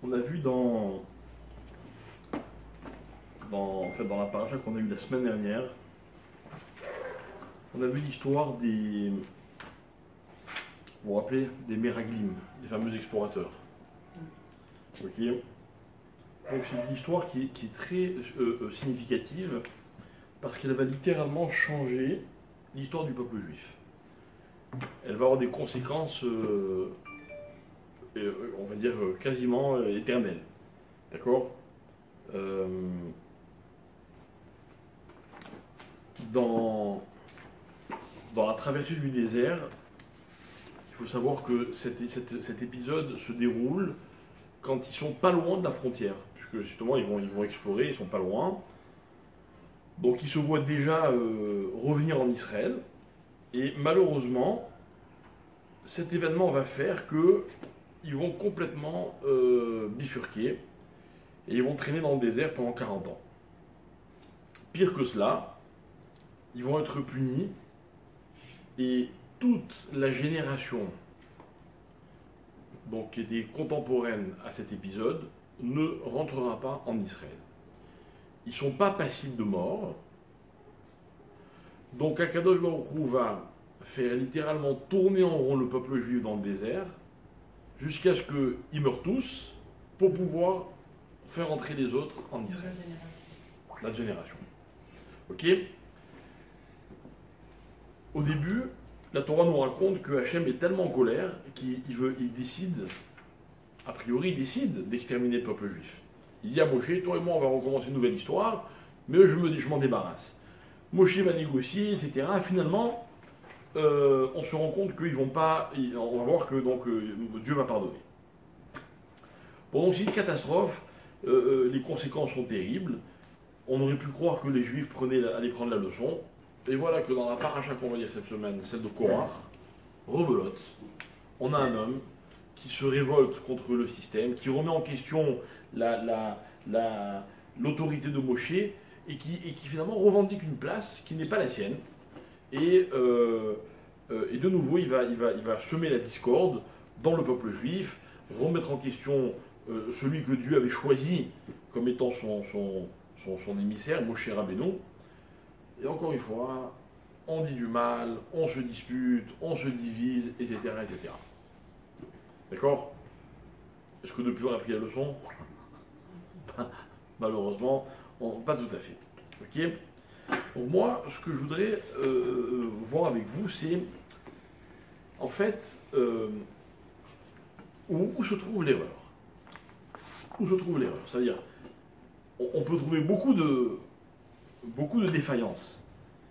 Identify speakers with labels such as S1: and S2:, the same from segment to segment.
S1: on a vu dans la paracha qu'on a eue la semaine dernière, on a vu l'histoire vous vous rappelez, des Meraglim, les fameux explorateurs. Ok. Donc c'est une histoire qui est très significative parce qu'elle va littéralement changer l'histoire du peuple juif. Elle va avoir des conséquences, on va dire, quasiment éternelles. D'accord. Dans la traversée du désert, il faut savoir que cet épisode se déroule quand ils sont pas loin de la frontière, puisque justement ils vont explorer, ils sont pas loin. Donc ils se voient déjà revenir en Israël, et malheureusement, cet événement va faire qu'ils vont complètement bifurquer, et ils vont traîner dans le désert pendant 40 ans. Pire que cela, ils vont être punis, et toute la génération donc, qui était contemporaine à cet épisode ne rentrera pas en Israël. Ils ne sont pas passibles de mort. Donc Akadosh Baruch Hu va faire littéralement tourner en rond le peuple juif dans le désert jusqu'à ce qu'ils meurent tous pour pouvoir faire entrer les autres en Israël. La génération. Ok. Au début, la Torah nous raconte que Hachem est tellement en colère qu'il décide, a priori, il décide d'exterminer le peuple juif. Il dit à Moshe, toi et moi, on va recommencer une nouvelle histoire, mais je m'en débarrasse. Moshe va négocier, etc. Finalement, on se rend compte qu'ils vont pas, on va voir que Dieu va pardonner. Bon, donc c'est une catastrophe, les conséquences sont terribles. On aurait pu croire que les Juifs allaient prendre la leçon. Et voilà que dans la paracha qu'on va lire cette semaine, celle de Korach, rebelote, on a un homme qui se révolte contre le système, qui remet en question l'autorité de Moshe et qui finalement revendique une place qui n'est pas la sienne. Et de nouveau, il va semer la discorde dans le peuple juif, remettre en question celui que Dieu avait choisi comme étant son émissaire, Moshe Rabbeinu. Et encore une fois, on dit du mal, on se dispute, on se divise, etc. etc. D'accord? Est-ce que depuis on a pris la leçon? Malheureusement, pas tout à fait. Ok? Donc moi, ce que je voudrais voir avec vous, c'est en fait où se trouve l'erreur. Où se trouve l'erreur? C'est-à-dire, on peut trouver beaucoup de défaillances.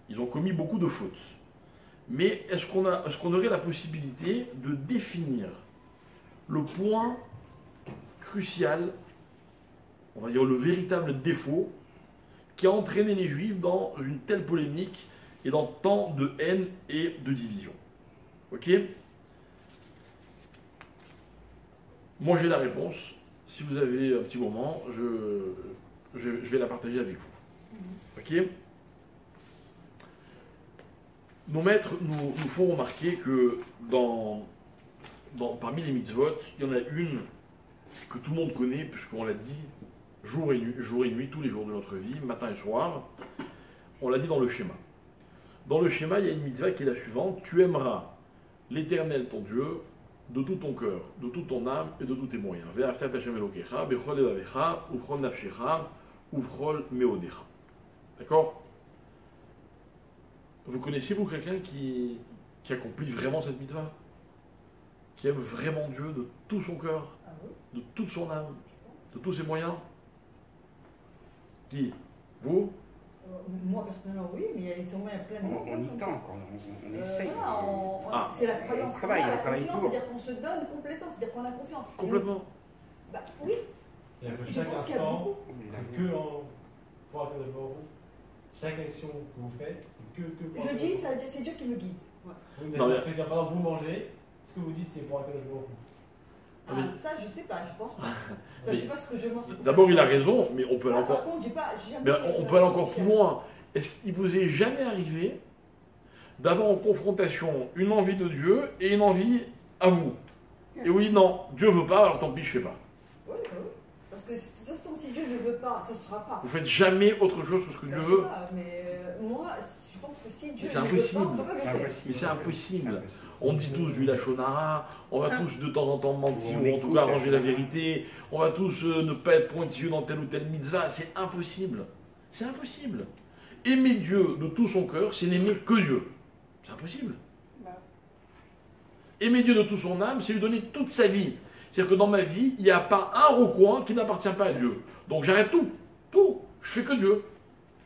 S1: Ils ont commis beaucoup de fautes. Mais est-ce qu'on aurait la possibilité de définir le point crucial, on va dire le véritable défaut, qui a entraîné les Juifs dans une telle polémique et dans tant de haine et de division? Ok? Moi j'ai la réponse. Si vous avez un petit moment, je vais la partager avec vous. Ok? Nos maîtres nous font remarquer que parmi les mitzvot, il y en a une que tout le monde connaît, puisqu'on l'a dit jour et nuit, tous les jours de notre vie, matin et soir. On l'a dit dans le schéma. Dans le schéma, il y a une mitzvah qui est la suivante: tu aimeras l'Éternel ton Dieu de tout ton cœur, de toute ton âme et de tous tes moyens. Ve'aftat Hashem Elokecha, bechol levavecha, uvchol nafshecha, uvchol meodecha. D'accord? Vous connaissez, vous, quelqu'un qui accomplit vraiment cette mitzvah? Qui aime vraiment Dieu de tout son cœur, de toute son âme, de tous ses moyens? Qui? Vous?
S2: Moi, personnellement, oui, mais il y a sûrement plein de gens.
S3: On y tend, on essaye.
S2: Voilà, c'est la croyance.
S3: On travaille
S2: confiance,
S3: toujours.
S2: c'est-à-dire qu'on se donne complètement, c'est-à-dire qu'on a confiance.
S1: Complètement.
S2: Bah oui.
S4: C'est-à-dire que
S2: Je
S4: chaque
S2: pense qu'il y a
S4: instant,
S2: beaucoup.
S4: c'est que pour Akadosh Baruch Hu. Chaque action que vous faites, c'est que pour
S2: Je
S4: Akadosh
S2: dis,
S4: Baruch Hu.
S2: c'est Dieu qui me guide. Ouais.
S4: Oui, mais
S1: Non, mais-
S4: par exemple, vous mangez, ce que vous dites, c'est pour Akadosh Baruch Hu.
S2: Ah,
S1: Mais-
S2: ça, je sais pas, je pense pas. Ça,
S1: Mais-
S2: je sais pas ce que je mange.
S1: D'abord, il a raison, mais on peut aller
S2: Ça,
S1: encore,
S2: par contre, j'ai pas.
S1: mais on peut aller encore plus loin. Est-ce qu'il vous est jamais arrivé d'avoir en confrontation une envie de Dieu et une envie à vous? Et oui, non, Dieu veut pas, alors tant pis, je fais pas.
S2: Oui, oui. Parce que de toute façon, si Dieu ne veut pas, ça ne sera pas.
S1: Vous faites jamais autre chose que ce que Dieu
S2: Ben, je
S1: veut.
S2: sais pas, mais moi, je pense que si Dieu
S1: C'est
S2: ne
S1: impossible.
S2: veut pas, on peut pas le
S3: C'est
S2: faire.
S3: impossible.
S1: Mais c'est impossible.
S3: C'est impossible.
S1: On dit tous du lachonara, on va tous de temps en temps mentir,
S3: On
S1: ou en tout
S3: écoute,
S1: cas arranger la
S3: hein.
S1: vérité, on va tous ne pas être pointilleux dans telle ou telle mitzvah, c'est impossible. C'est impossible. Aimer Dieu de tout son cœur, c'est n'aimer que Dieu. C'est impossible. Aimer Dieu de toute son âme, c'est lui donner toute sa vie. C'est-à-dire que dans ma vie, il n'y a pas un recoin qui n'appartient pas à Dieu. Donc j'arrête tout. Tout. Je fais que Dieu.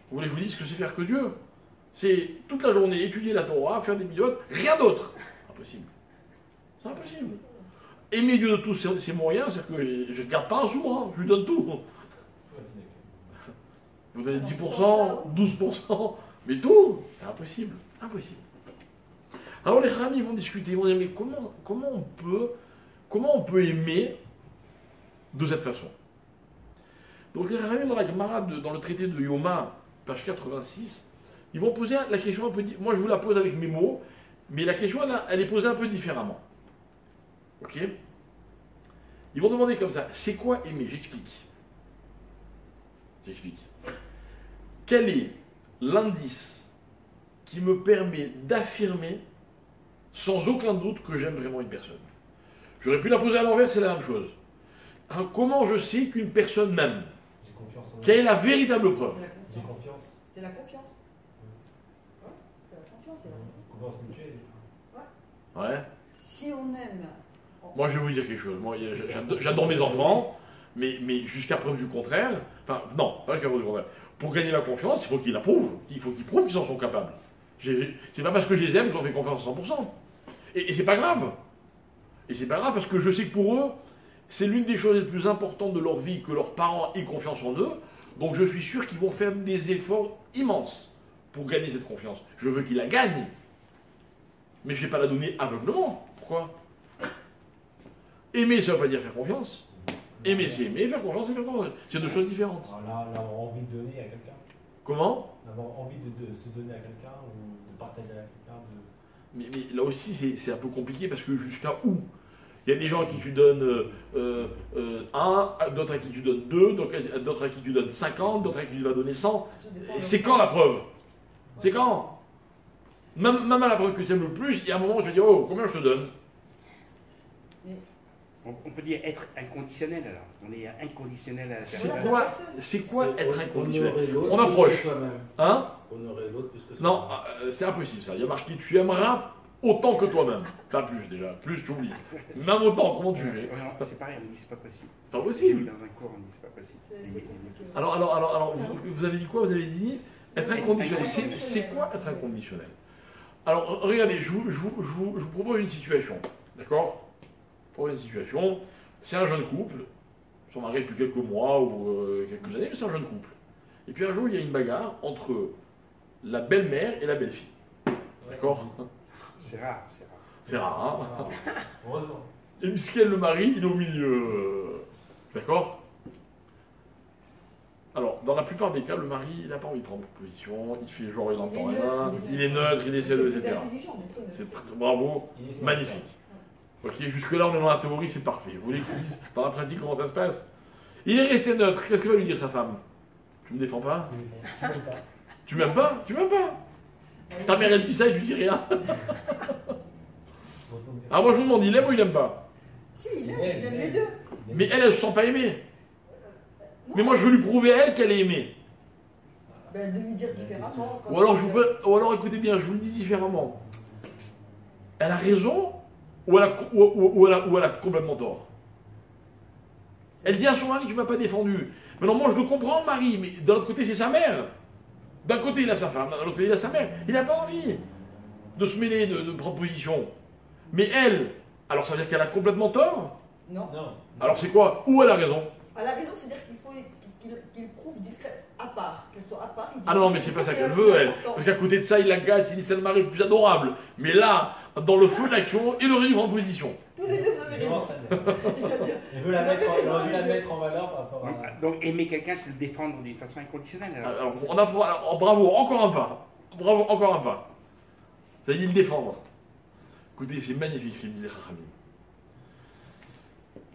S1: Vous voulez que je vous dise ce que c'est faire que Dieu? C'est toute la journée étudier la Torah, faire des mitzvot, rien d'autre. Impossible. C'est impossible. Aimer Dieu de tous ses moyens, c'est-à-dire que je ne garde pas un sou, hein, je lui donne tout. Je vous donnez 10%, 12%, mais tout, c'est impossible. Impossible. Alors les Khamim vont discuter, ils vont dire, mais comment on peut aimer de cette façon? Donc les Khamim dans la Gemara, dans le traité de Yoma, page 86, ils vont poser la question un peu... Moi je vous la pose avec mes mots, mais la question elle est posée un peu différemment. Ok? Ils vont demander comme ça, c'est quoi aimer? J'explique. Quel est l'indice qui me permet d'affirmer sans aucun doute que j'aime vraiment une personne? J'aurais pu la poser à l'envers, c'est la même chose. Hein, comment je sais qu'une personne m'aime?
S4: J'ai confiance en
S1: Quelle est la véritable preuve?
S2: C'est la
S4: J'ai
S2: confiance.
S4: confiance.
S2: C'est la confiance. Ouais, c'est la confiance. c'est la confiance.
S4: Confiance mutuelle.
S1: Ouais.
S2: Si on aime.
S1: Moi, je vais vous dire quelque chose. Moi, j'adore mes enfants, mais jusqu'à preuve du contraire. Enfin, non, pas jusqu'à preuve du contraire. Pour gagner ma confiance, il faut qu'ils l'approuvent. Il faut qu'ils prouvent qu'ils en sont capables. C'est pas parce que je les aime que j'en fais confiance à 100%. Et c'est pas grave. Et c'est pas grave parce que je sais que pour eux, c'est l'une des choses les plus importantes de leur vie que leurs parents aient confiance en eux. Donc je suis sûr qu'ils vont faire des efforts immenses pour gagner cette confiance. Je veux qu'ils la gagnent. Mais je ne vais pas la donner aveuglement. Pourquoi? Aimer, ça ne veut pas dire faire confiance. Aimer, c'est aimer. Faire confiance, c'est faire confiance. C'est deux choses différentes.
S4: Alors là, avoir envie de donner à quelqu'un.
S1: Comment?
S4: D'avoir envie de se donner à quelqu'un ou de partager avec quelqu'un.
S1: Mais là aussi, c'est un peu compliqué parce que jusqu'à où? Il y a des gens à qui tu donnes 1, d'autres à qui tu donnes 2, d'autres à qui tu donnes 50, d'autres à qui tu vas donner 100. Et c'est quand la preuve? C'est quand? Même à la preuve que tu aimes le plus, il y a un moment où tu vas dire, oh, combien je te donne?
S3: On peut dire être inconditionnel alors. On est inconditionnel à la
S1: C'est
S3: personne.
S1: quoi être inconditionnel?
S5: Honorer l'autre
S1: On approche.
S5: plus que soi-même.
S1: Hein?
S5: Honorer l'autre plus que soi-même.
S1: Non, c'est impossible ça. Il y a marqué, tu aimeras autant que toi-même. Pas plus déjà. Plus, tu oublies. Même autant, comment tu fais?
S3: Ouais, non, c'est pareil, on dit c'est pas possible.
S1: Pas possible.
S3: Dans un cours, on dit c'est pas possible.
S2: C'est compliqué.
S1: Alors, vous avez dit quoi? Vous avez dit être inconditionnel. C'est quoi être inconditionnel? Alors, regardez, je vous propose une situation. D'accord? Pour une situation, c'est un jeune couple, ils sont mariés depuis quelques mois ou quelques années, mais c'est un jeune couple. Et puis un jour, il y a une bagarre entre la belle-mère et la belle-fille. D'accord?
S3: C'est rare, c'est rare.
S1: C'est rare, hein?
S4: Heureusement.
S1: Et Miskel, le mari, il est au milieu. D'accord? Alors, dans la plupart des cas, le mari, il n'a pas envie de prendre position, il fait genre, il entend rien, il est neutre, il essaie de, etc. C'est bravo,
S4: Il essaie de
S1: magnifique. Ok, jusque-là, on est dans la théorie, c'est parfait. Vous voulez que je vous dise dans la pratique comment ça se passe? Il est resté neutre, qu'est-ce que va lui dire sa femme? Tu me défends pas?
S4: faire. Tu m'aimes pas.
S1: Tu m'aimes pas? Tu m'aimes pas? Ta mère, elle dit ça et tu dis rien. Ah, moi, je vous demande, il aime ou il aime pas?
S2: Si, il aime les deux.
S1: Mais elle ne se sent pas aimée. Mais moi, je veux lui prouver à elle qu'elle est aimée.
S2: Ben, de lui dire différemment.
S1: Ou alors, écoutez bien, je vous le dis différemment. Elle a raison ou elle a complètement tort. Elle dit à son mari, tu ne m'as pas défendu. Mais non, moi, je le comprends, le mari, mais d'un autre côté, c'est sa mère. D'un côté, il a sa femme, d'un autre côté, il a sa mère. Il n'a pas envie de se mêler de propositions. Mais elle, alors ça veut dire qu'elle a complètement tort?
S2: Non.
S4: Non.
S1: Alors c'est quoi? Où elle a raison?
S2: À la raison, c'est-à-dire qu'il faut qu'il prouve discret, à part, qu'elle soit à part.
S1: Ah non, mais c'est pas ça qu'elle veut, elle. Parce qu'à côté de ça, il la gâte, il dit c'est le mari le plus adorable. Mais là, dans le feu de l'action, il aurait dû prendre position.
S2: Tous les deux, vous avez
S4: Comment
S2: raison.
S4: ça
S2: Il va dire,
S4: Elle veut la
S2: Vous avez
S4: mettre,
S2: raison,
S4: elle aurait dû la
S2: elle-
S4: mettre en valeur par rapport à.
S3: Donc aimer quelqu'un, c'est le défendre d'une façon inconditionnelle.
S1: Alors, bravo, encore un pas. Bravo, encore un pas. Ça dit le défendre. Écoutez, c'est magnifique ce qu'ils disent les Chachamim.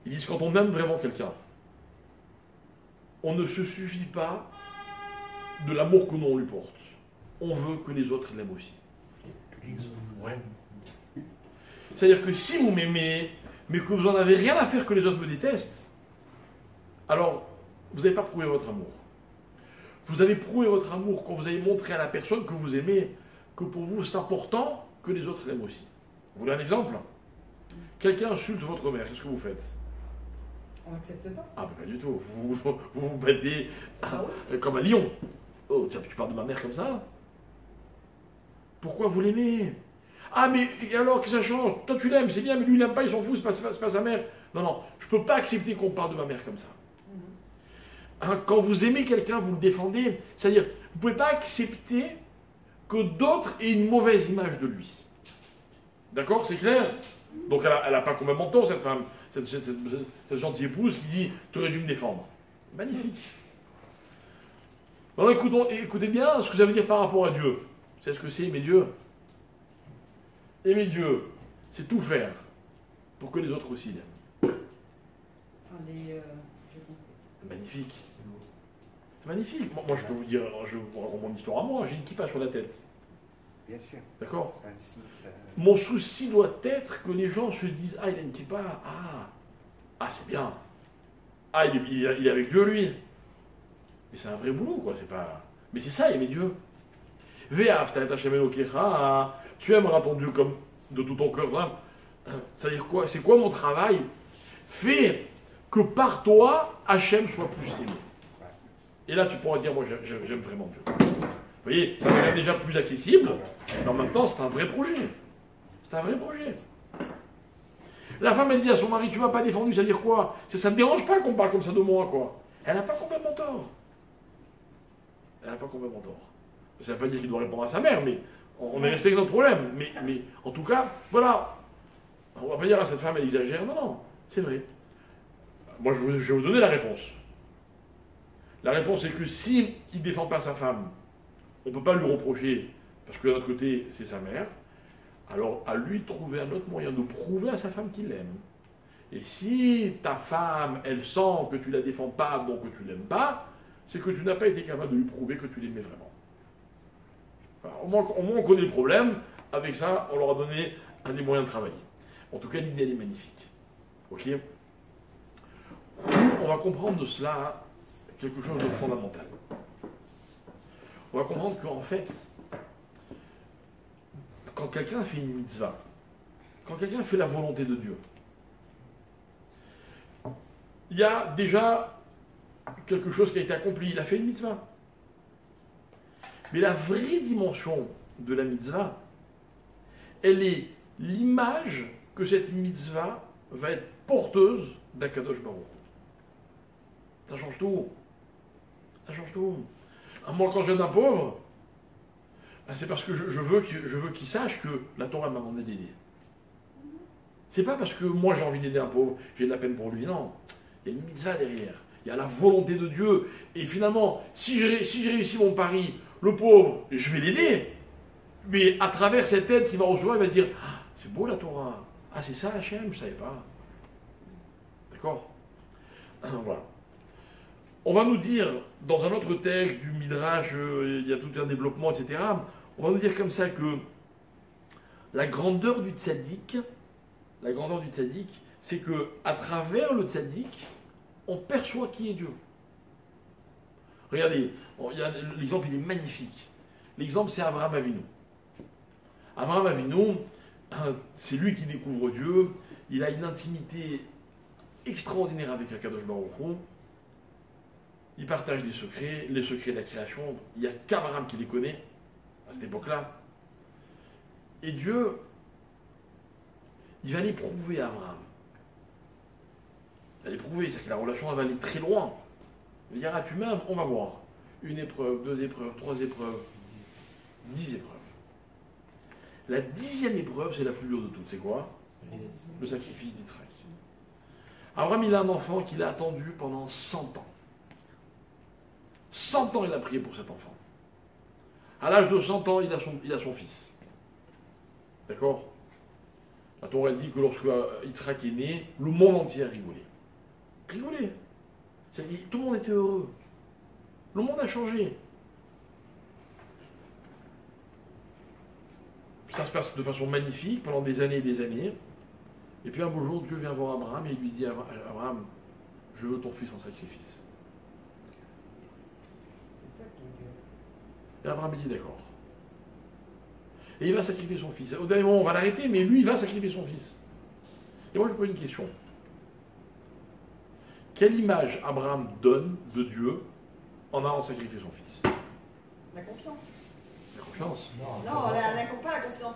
S1: Ils disent quand on aime vraiment quelqu'un, on ne se suffit pas de l'amour que nous on lui porte. On veut que les autres l'aiment aussi. Ouais. C'est-à-dire que si vous m'aimez, mais que vous n'en avez rien à faire que les autres me détestent, alors vous n'avez pas prouvé votre amour. Vous avez prouvé votre amour quand vous avez montré à la personne que vous aimez que pour vous c'est important que les autres l'aiment aussi. Vous voulez un exemple? Quelqu'un insulte votre mère, qu'est-ce que vous faites?
S2: On n'accepte pas.
S1: Ah, ben pas du tout. Vous battez
S2: Ah oui.
S1: comme un lion. Oh, tiens, tu parles de ma mère comme ça? Pourquoi vous l'aimez? Ah, mais alors que ça change? Toi, tu l'aimes, c'est bien, mais lui, il l'aime pas, il s'en fout, c'est pas sa mère. Non, non, je peux pas accepter qu'on parle de ma mère comme ça. Hein, quand vous aimez quelqu'un, vous le défendez. C'est-à-dire, vous ne pouvez pas accepter que d'autres aient une mauvaise image de lui. D'accord? C'est clair? Donc, elle n'a pas complètement tort, cette femme, cette gentille épouse qui dit « tu aurais dû me défendre ». Magnifique. Alors, écoutez bien ce que ça veut dire par rapport à Dieu. Vous savez ce que c'est, aimer Dieu? Aimer Dieu, c'est tout faire pour que les autres aussi l'aiment. Magnifique. C'est magnifique. Moi, je peux vous dire, je vous raconte mon histoire à moi, j'ai une kippa sur la tête.
S3: Bien sûr.
S1: D'accord?
S3: Ça-
S1: Mon souci doit être que les gens se disent « Ah, il a une kippa, c'est bien. Ah, il est avec Dieu, lui. » Mais c'est un vrai boulot, quoi, c'est pas... Mais c'est ça, aimer Dieu. « Ve'ahavta et Hashem Elokecha » tu aimeras ton Dieu comme de tout ton cœur. Ça veut dire quoi? C'est quoi mon travail? Fais que par toi, Hachem soit plus aimé. Et là, tu pourras dire, moi, j'aime vraiment Dieu. Vous voyez, ça devient déjà plus accessible, mais en même temps, c'est un vrai projet. C'est un vrai projet. La femme, elle dit à son mari, tu m'as pas défendu, ça veut dire quoi? Ça ne me dérange pas qu'on parle comme ça de moi, quoi. Elle n'a pas complètement tort. Elle n'a pas complètement tort. Ça ne veut pas dire qu'il doit répondre à sa mère, mais on est resté avec notre problème. Mais en tout cas, voilà. On ne va pas dire à cette femme, elle exagère. Non, non, c'est vrai. Moi, je vais vous donner la réponse. La réponse est que s'il ne défend pas sa femme, on ne peut pas lui reprocher, parce que de l'autre côté, c'est sa mère, alors à lui de trouver un autre moyen de prouver à sa femme qu'il l'aime. Et si ta femme, elle sent que tu ne la défends pas, donc que tu ne l'aimes pas, c'est que tu n'as pas été capable de lui prouver que tu l'aimais vraiment. Voilà, au moins, on connaît le problème. Avec ça, on leur a donné un des moyens de travailler. En tout cas, l'idée, elle est magnifique. Ok? On va comprendre de cela quelque chose de fondamental. On va comprendre qu'en fait, quand quelqu'un fait une mitzvah, quand quelqu'un fait la volonté de Dieu, il y a déjà quelque chose qui a été accompli. Il a fait une mitzvah. Mais la vraie dimension de la mitzvah, elle est l'image que cette mitzvah va être porteuse d'Akadosh Baruch Hu. Ça change tout. Ça change tout. Moi, quand j'aide un pauvre, c'est parce que je veux qu'il sache que la Torah m'a demandé d'aider. C'est pas parce que moi j'ai envie d'aider un pauvre, j'ai de la peine pour lui, non. Il y a une mitzvah derrière. Il y a la volonté de Dieu. Et finalement, si j'ai réussi mon pari, le pauvre, je vais l'aider. Mais à travers cette aide qu'il va recevoir, il va dire « Ah, c'est beau la Torah. Ah, c'est ça Hachem, je ne savais pas. » D'accord? Voilà. On va nous dire, dans un autre texte du Midrash, il y a tout un développement, etc. On va nous dire comme ça que la grandeur du tzaddik, c'est que à travers le tzaddik, on perçoit qui est Dieu. Regardez, l'exemple il est magnifique. L'exemple c'est Abraham Avinu. Abraham Avinu, c'est lui qui découvre Dieu. Il a une intimité extraordinaire avec Akadosh Baruch Hu. Il partage des secrets, les secrets de la création. Il n'y a qu'Abraham qui les connaît à cette époque-là. Et Dieu, il va l'éprouver à Abraham. Il va l'éprouver, c'est-à-dire que la relation va aller très loin. Il va dire, ah tu m'aimes, on va voir. Une épreuve, 2 épreuves, 3 épreuves, 10 épreuves. La 10e épreuve, c'est la plus dure de toutes. C'est quoi? Le sacrifice d'Israël. Abraham, il a un enfant qu'il a attendu pendant 100 ans. 100 ans, il a prié pour cet enfant. À l'âge de 100 ans, il a son fils. D'accord? La Torah dit que lorsque Yitzhak est né, le monde entier a rigolé. Rigolé. Tout le monde était heureux. Le monde a changé. Ça se passe de façon magnifique pendant des années et des années. Et puis un beau jour, Dieu vient voir Abraham et il lui dit, Abraham, je veux ton fils en sacrifice.
S2: C'est ça qui est dur.
S1: Et Abraham dit d'accord. Et il va sacrifier son fils. Au dernier moment, on va l'arrêter, mais lui, il va sacrifier son fils. Et moi, je me pose une question. Quelle image Abraham donne de Dieu en allant sacrifier son fils?
S2: La confiance.
S1: La confiance.
S2: Non, pas la confiance,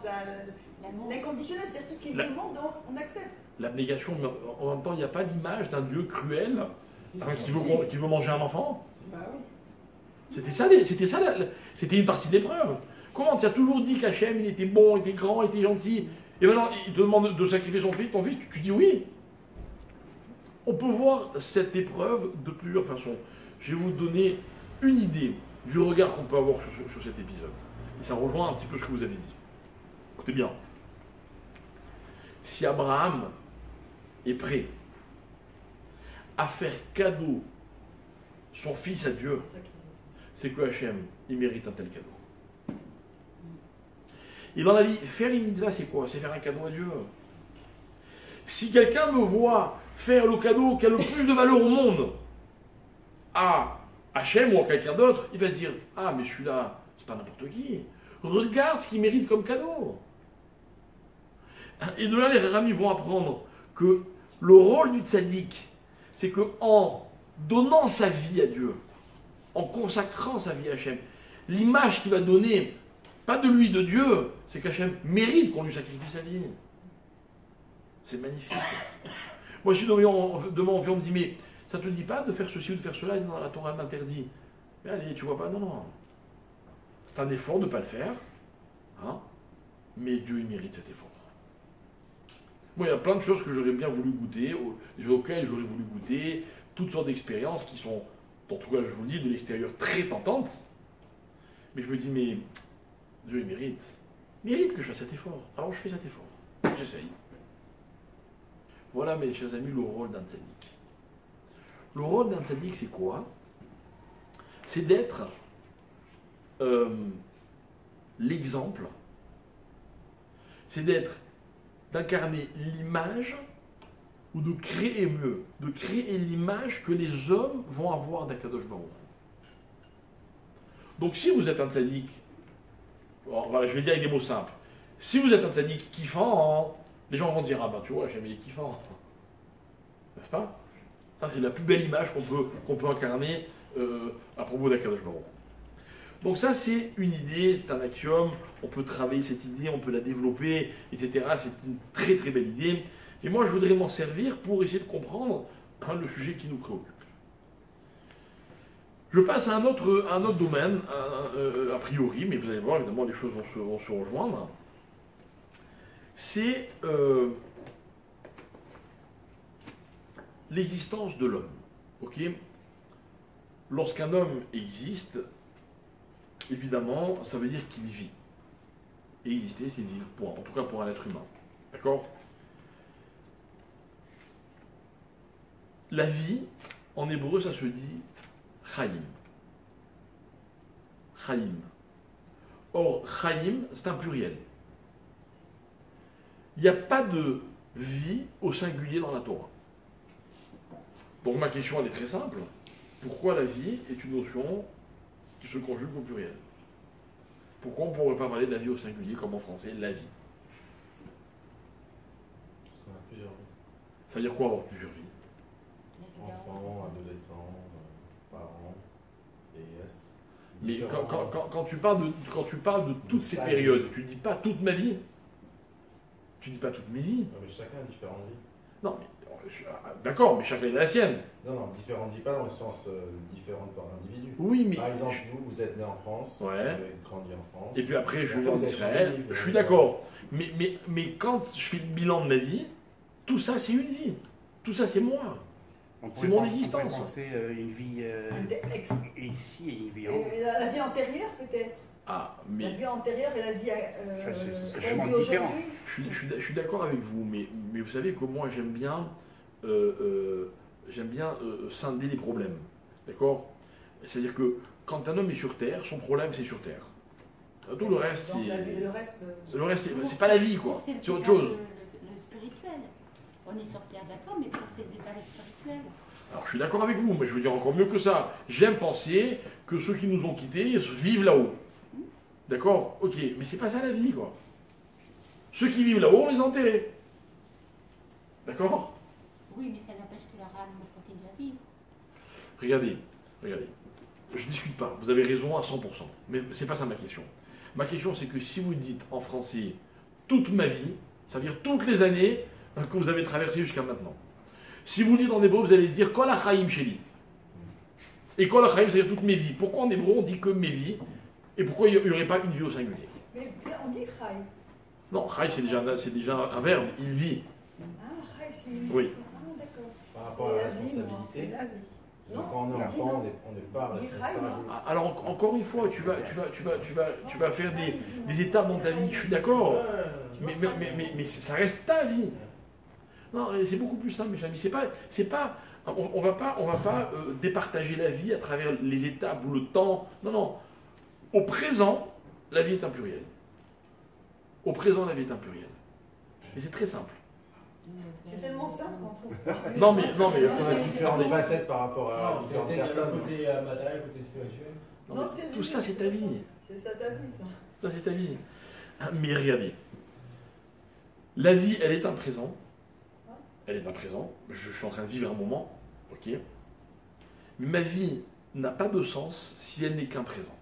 S2: l'inconditionnel, c'est-à-dire tout ce qu'il demande, on accepte.
S1: L'abnégation, mais en même temps, il n'y a pas l'image d'un Dieu cruel qui veut manger un enfant.
S2: Bah oui.
S1: C'était une partie de l'épreuve. Comment tu as toujours dit qu'Hachem, il était bon, il était grand, il était gentil, et maintenant il te demande de sacrifier ton fils, tu dis oui. On peut voir cette épreuve de plusieurs façons. Je vais vous donner une idée du regard qu'on peut avoir sur cet épisode. Et ça rejoint un petit peu ce que vous avez dit. Écoutez bien. Si Abraham est prêt à faire cadeau son fils à Dieu, c'est que Hachem, il mérite un tel cadeau. Et dans la vie, faire une mitzvah, c'est quoi? C'est faire un cadeau à Dieu. Si quelqu'un me voit faire le cadeau qui a le plus de valeur au monde à Hachem ou à quelqu'un d'autre, il va se dire, ah mais celui-là, c'est pas n'importe qui. Regarde ce qu'il mérite comme cadeau. Et de là, les ramis vont apprendre que le rôle du tzaddik, c'est qu'en donnant sa vie à Dieu, en consacrant sa vie à Hachem, l'image qu'il va donner, pas de lui, de Dieu, c'est qu'Hachem mérite qu'on lui sacrifie sa vie. C'est magnifique. Moi, si demain on me dit, mais ça te dit pas de faire ceci ou de faire cela, non, la Torah m'interdit. Mais allez, tu vois pas, non. C'est un effort de ne pas le faire, hein, mais Dieu, il mérite cet effort. Moi, il y a plein de choses que j'aurais bien voulu goûter, auxquelles j'aurais voulu goûter, toutes sortes d'expériences qui sont, en tout cas, je vous le dis, de l'extérieur très tentantes. Mais je me dis, mais Dieu, il mérite. Il mérite que je fasse cet effort. Alors je fais cet effort. J'essaye. Voilà, mes chers amis, le rôle d'un tzaddik. Le rôle d'un tzaddik, c'est quoi? C'est d'être l'exemple. C'est d'incarner l'image, ou de créer mieux, de créer l'image que les hommes vont avoir d'Akadosh Baruch. Donc si vous êtes un tzaddik, voilà, je vais dire avec des mots simples, si vous êtes un tzaddik kiffant, les gens vont dire, ah ben tu vois, j'aime les kiffants. N'est-ce pas? Ça c'est la plus belle image qu'on peut incarner à propos d'Akadosh Baruch. Donc ça c'est une idée, c'est un axiome, on peut travailler cette idée, on peut la développer, etc. C'est une très très belle idée. Et moi je voudrais m'en servir pour essayer de comprendre le sujet qui nous préoccupe. Je passe à un autre domaine, a priori, mais vous allez voir, évidemment les choses vont se rejoindre. C'est l'existence de l'homme. Ok? Lorsqu'un homme existe, évidemment, ça veut dire qu'il vit. Et exister, c'est vivre, point. En tout cas pour un être humain. D'accord? La vie, en hébreu, ça se dit Chaim. Chaim. Or, Chaim, c'est un pluriel. Il n'y a pas de vie au singulier dans la Torah. Donc ma question, elle est très simple. Pourquoi la vie est une notion qui se conjugue au pluriel? Pourquoi on ne pourrait pas parler de la vie au singulier, comme en français, la vie?
S5: Parce qu'on a plusieurs vies.
S1: Ça veut dire quoi avoir plusieurs vies?
S5: Enfants, adolescents, parents, vieillesse.
S1: Mais quand tu parles de toutes ces périodes, tu ne dis pas toute ma vie. Tu ne dis pas toute mes vies.
S5: Non, mais chacun a différentes vies.
S1: Non, mais d'accord, mais chacun a la sienne.
S5: Non, différentes vies, pas dans le sens différentes par individu.
S1: Oui, mais
S5: Par exemple, vous êtes né en France,
S1: Ouais.
S5: vous avez grandi en France.
S1: et puis après je vais en
S5: Vous êtes
S1: Israël.
S5: changé,
S1: Je suis d'accord. Mais quand je fais le bilan de ma vie, tout ça c'est une vie. Tout ça c'est moi. C'est mon existence.
S3: On pourrait penser une vie ici et une vie en haut.
S2: Et la vie antérieure, peut-être.
S1: Ah,
S2: La
S1: mais
S2: vie antérieure et la vie,
S3: c'est
S2: la
S3: vraiment
S2: vie
S3: différent.
S2: aujourd'hui.
S1: je suis d'accord avec vous, mais vous savez que moi j'aime bien scinder les problèmes. D'accord? C'est-à-dire que quand un homme est sur Terre, son problème c'est sur Terre. Tout le reste,
S2: Donc,
S1: le reste, c'est pas la vie, quoi. C'est autre chose.
S6: Le spirituel. On est sur Terre, d'accord, mais pour ces détails spirituels.
S1: Alors je suis d'accord avec vous, mais je veux dire encore mieux que ça. J'aime penser que ceux qui nous ont quittés vivent là-haut. D'accord? Ok, mais c'est pas ça la vie, quoi. Ceux qui vivent là-haut, on les a enterrés. D'accord?
S6: Oui, mais ça n'empêche que leur âme continue à vivre.
S1: Regardez. Je ne discute pas, vous avez raison à 100%. Mais c'est pas ça ma question. Ma question, c'est que si vous dites en français toute ma vie, ça veut dire toutes les années que vous avez traversées jusqu'à maintenant. Si vous dites en hébreu, vous allez dire Kol HaChaim Sheli. Et Kol HaChaim, c'est-à-dire toutes mes vies. Pourquoi en hébreu on dit que mes vies? Et pourquoi il n'y aurait pas une vie au singulier?
S2: Mais on dit Chai.
S1: Non, Chai c'est déjà un verbe, il vit.
S2: Ah, Chai, c'est.
S1: Oui.
S2: Ah, d'accord.
S5: Par rapport à la
S2: C'est la vie, moi, c'est
S5: responsabilité,
S2: la vie.
S5: donc quand on est enfant, on n'est pas responsable.
S1: Ah, alors encore une fois, tu vas faire des étapes dans ta vie, je suis d'accord. Mais ça reste ta vie. Non, c'est beaucoup plus simple, mes amis. C'est pas, on va pas départager la vie à travers les étapes ou le temps. Non. Au présent, la vie est un pluriel. Au présent, la vie est un pluriel. Et c'est très simple.
S2: C'est tellement simple qu'on trouve pas.
S1: Non, mais
S5: Parce qu'on a différentes facettes par rapport à différentes
S4: Il y a le
S5: personnes.
S4: côté matériel, le côté spirituel.
S1: non,
S2: Non,
S1: mais
S2: c'est
S1: tout ça, c'est ta vie.
S2: C'est ça ta vie, ça.
S1: Ça, c'est ta vie. Mais regardez, la vie, elle est un présent. Elle est un présent. Je suis en train de vivre un moment. Ok. Mais ma vie n'a pas de sens si elle n'est qu'un présent.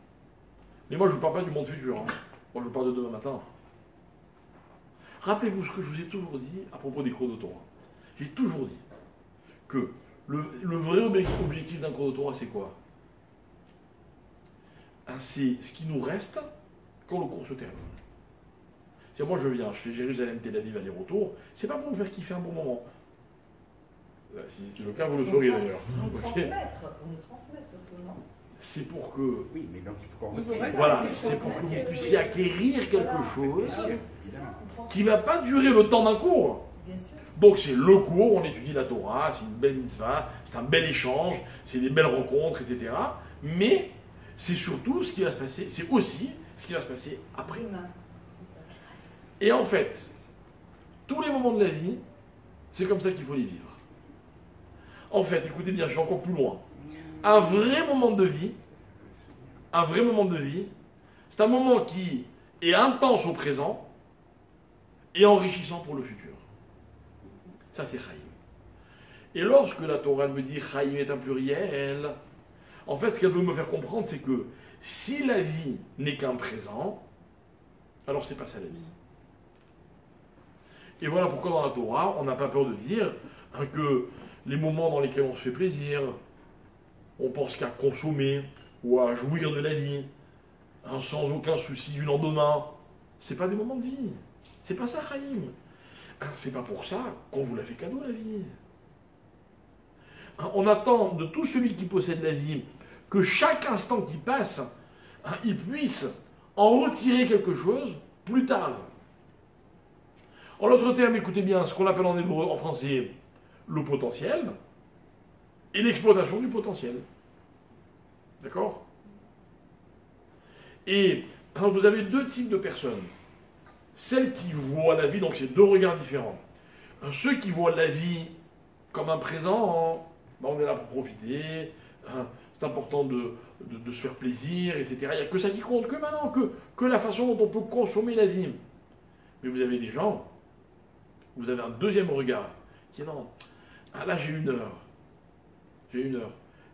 S1: Mais moi, je ne vous parle pas du monde futur. Hein. Moi, je vous parle de demain matin. Rappelez-vous ce que je vous ai toujours dit à propos des chronotoras. J'ai toujours dit que le vrai objectif d'un chronotora, c'est quoi? C'est ce qui nous reste quand le cours se termine. C'est moi, je viens, je fais Jérusalem, Tel Aviv, aller-retour. C'est pas pour vous faire kiffer un bon moment. Si c'est le cas, vous le sauriez d'ailleurs.
S2: On nous
S1: Ok.
S2: transmettre surtout, non?
S1: C'est pour que,
S3: Oui, mais donc il faut qu'on
S6: Il faut
S3: reprenne.
S6: rester
S1: voilà,
S6: avec les
S1: c'est pour que
S6: choses.
S1: vous puissiez acquérir quelque chose
S2: C'est ça, on transmet.
S1: qui ne va pas durer le temps d'un cours.
S2: Bien sûr.
S1: Donc c'est le cours, on étudie la Torah, c'est une belle mitzvah, c'est un bel échange, c'est des belles rencontres, etc. Mais c'est surtout ce qui va se passer, c'est aussi ce qui va se passer après.
S2: Humain.
S1: Et en fait, tous les moments de la vie, c'est comme ça qu'il faut les vivre. En fait, écoutez bien, je vais encore plus loin. Un vrai moment de vie, c'est un moment qui est intense au présent et enrichissant pour le futur. Ça, c'est Chaim. Et lorsque la Torah me dit Chaim est un pluriel, en fait, ce qu'elle veut me faire comprendre, c'est que si la vie n'est qu'un présent, alors c'est pas ça la vie. Et voilà pourquoi dans la Torah, on n'a pas peur de dire que les moments dans lesquels on se fait plaisir, on pense qu'à consommer ou à jouir de la vie, sans aucun souci du lendemain, c'est pas des moments de vie. C'est pas ça, Chaim. C'est pas pour ça qu'on vous l'a fait cadeau, la vie. On attend de tout celui qui possède la vie que chaque instant qui passe, il puisse en retirer quelque chose plus tard. En d'autres termes, écoutez bien, ce qu'on appelle en hébreu, en français, le potentiel et l'exploitation du potentiel. D'accord? Et quand vous avez deux types de personnes, celles qui voient la vie, donc c'est deux regards différents. Ceux qui voient la vie comme un présent, on est là pour profiter, c'est important de se faire plaisir, etc. Il n'y a que ça qui compte, que maintenant, que la façon dont on peut consommer la vie. Mais vous avez des gens, vous avez un deuxième regard, qui est non, là j'ai une heure.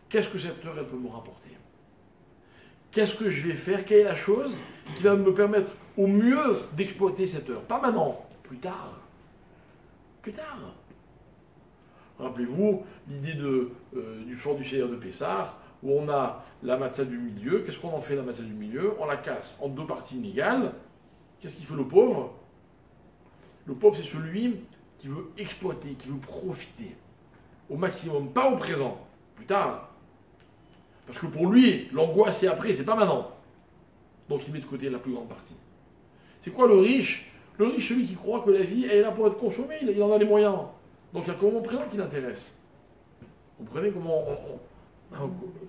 S1: Qu'est-ce que cette heure elle peut me rapporter? Qu'est-ce que je vais faire? Quelle est la chose qui va me permettre au mieux d'exploiter cette heure? Pas maintenant, plus tard. Plus tard. Rappelez-vous l'idée du soir du Seigneur de Pessah, où on a la matzah du milieu. Qu'est-ce qu'on en fait, la matzah du milieu? On la casse en deux parties inégales. Qu'est-ce qu'il fait le pauvre? Le pauvre, c'est celui qui veut exploiter, qui veut profiter au maximum, pas au présent, plus tard. Parce que pour lui, l'angoisse c'est après, c'est pas maintenant. Donc il met de côté la plus grande partie. C'est quoi le riche? Le riche, celui qui croit que la vie elle est là pour être consommée, il en a les moyens. Donc il y a que le moment présent qui l'intéresse. Vous comprenez comment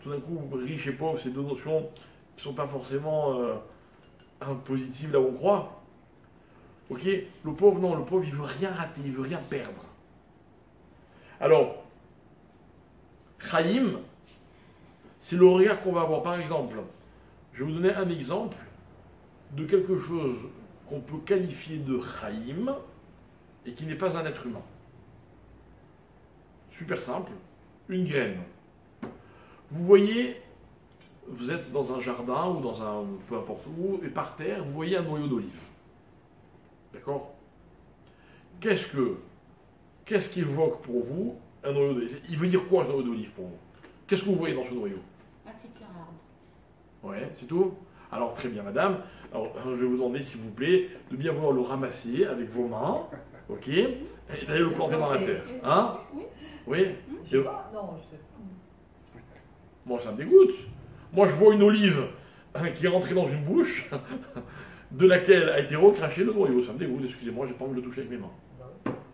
S1: tout d'un coup, riche et pauvre, ces deux notions qui ne sont pas forcément positives là où on croit. Ok, le pauvre, non, le pauvre, il veut rien rater, il veut rien perdre. Alors, Chaim, c'est le regard qu'on va avoir. Par exemple, je vais vous donner un exemple de quelque chose qu'on peut qualifier de Chaim et qui n'est pas un être humain. Super simple, une graine. Vous voyez, vous êtes dans un jardin ou dans un peu importe où, et par terre, vous voyez un noyau d'olive. D'accord? Qu'est-ce qui évoque pour vous un noyau d'olive? Il veut dire quoi un noyau d'olive pour vous? Qu'est-ce que vous voyez dans ce noyau?
S6: Un futur arbre.
S1: Ouais, c'est tout? Alors très bien madame, alors je vais vous demander s'il vous plaît de bien vouloir le ramasser avec vos mains, ok? Et d'aller le planter dans la terre. Hein?
S6: Oui.
S1: Oui?
S2: Je sais pas, non, je sais pas.
S1: Moi ça me dégoûte. Moi je vois une olive qui est rentrée dans une bouche de laquelle a été recraché le noyau. Ça me dégoûte, excusez-moi, j'ai pas envie de le toucher avec mes mains.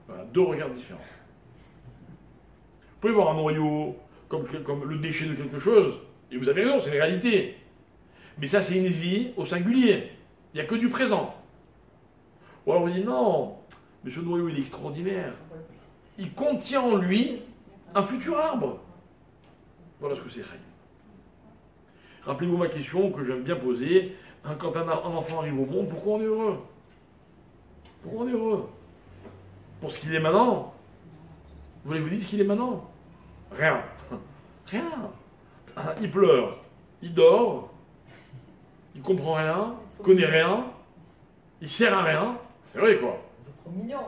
S1: Voilà, deux regards différents. Vous pouvez voir un noyau comme le déchet de quelque chose, et vous avez raison, c'est une réalité. Mais ça, c'est une vie au singulier. Il n'y a que du présent. Ou alors vous dites, non, mais ce noyau, il est extraordinaire. Il contient en lui un futur arbre. Voilà ce que c'est Chaim. Rappelez-vous ma question que j'aime bien poser. Quand un enfant arrive au monde, pourquoi on est heureux? Pourquoi on est heureux? Pour ce qu'il est maintenant? Vous voulez vous dire ce qu'il est maintenant? Rien. Rien. Il pleure, il dort, il comprend rien, il connaît rien, il sert à rien. C'est vrai quoi.
S2: C'est trop mignon.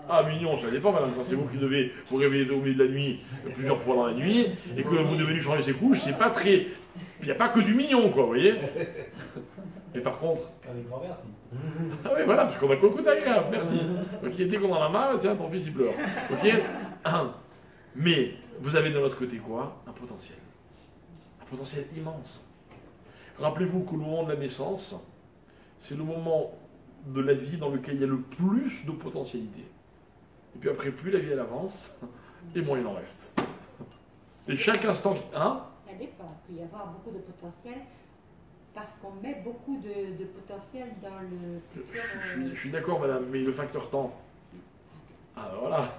S1: Ah mignon, ça dépend madame, quand c'est vous qui devez vous réveiller au milieu de la nuit plusieurs fois dans la nuit et que vous devez lui changer ses couches, c'est pas très... Il n'y a pas que du mignon quoi, vous voyez. Mais par contre...
S4: Un grand merci.
S1: Ah oui voilà, parce qu'on a que le côté agréable, merci. Ok, dès qu'on en a marre, tiens, ton fils il pleure. Ok. Mais vous avez de l'autre côté quoi? Un potentiel. Un potentiel immense. Rappelez-vous qu'au moment de la naissance, c'est le moment de la vie dans lequel il y a le plus de potentialité. Et puis après, plus la vie elle avance, et moins il en reste. Et chaque instant... Hein?
S6: Ça dépend. Il peut y avoir beaucoup de potentiel parce qu'on met beaucoup de potentiel dans le futur.
S1: Je suis d'accord, madame, mais le facteur temps. Ah voilà.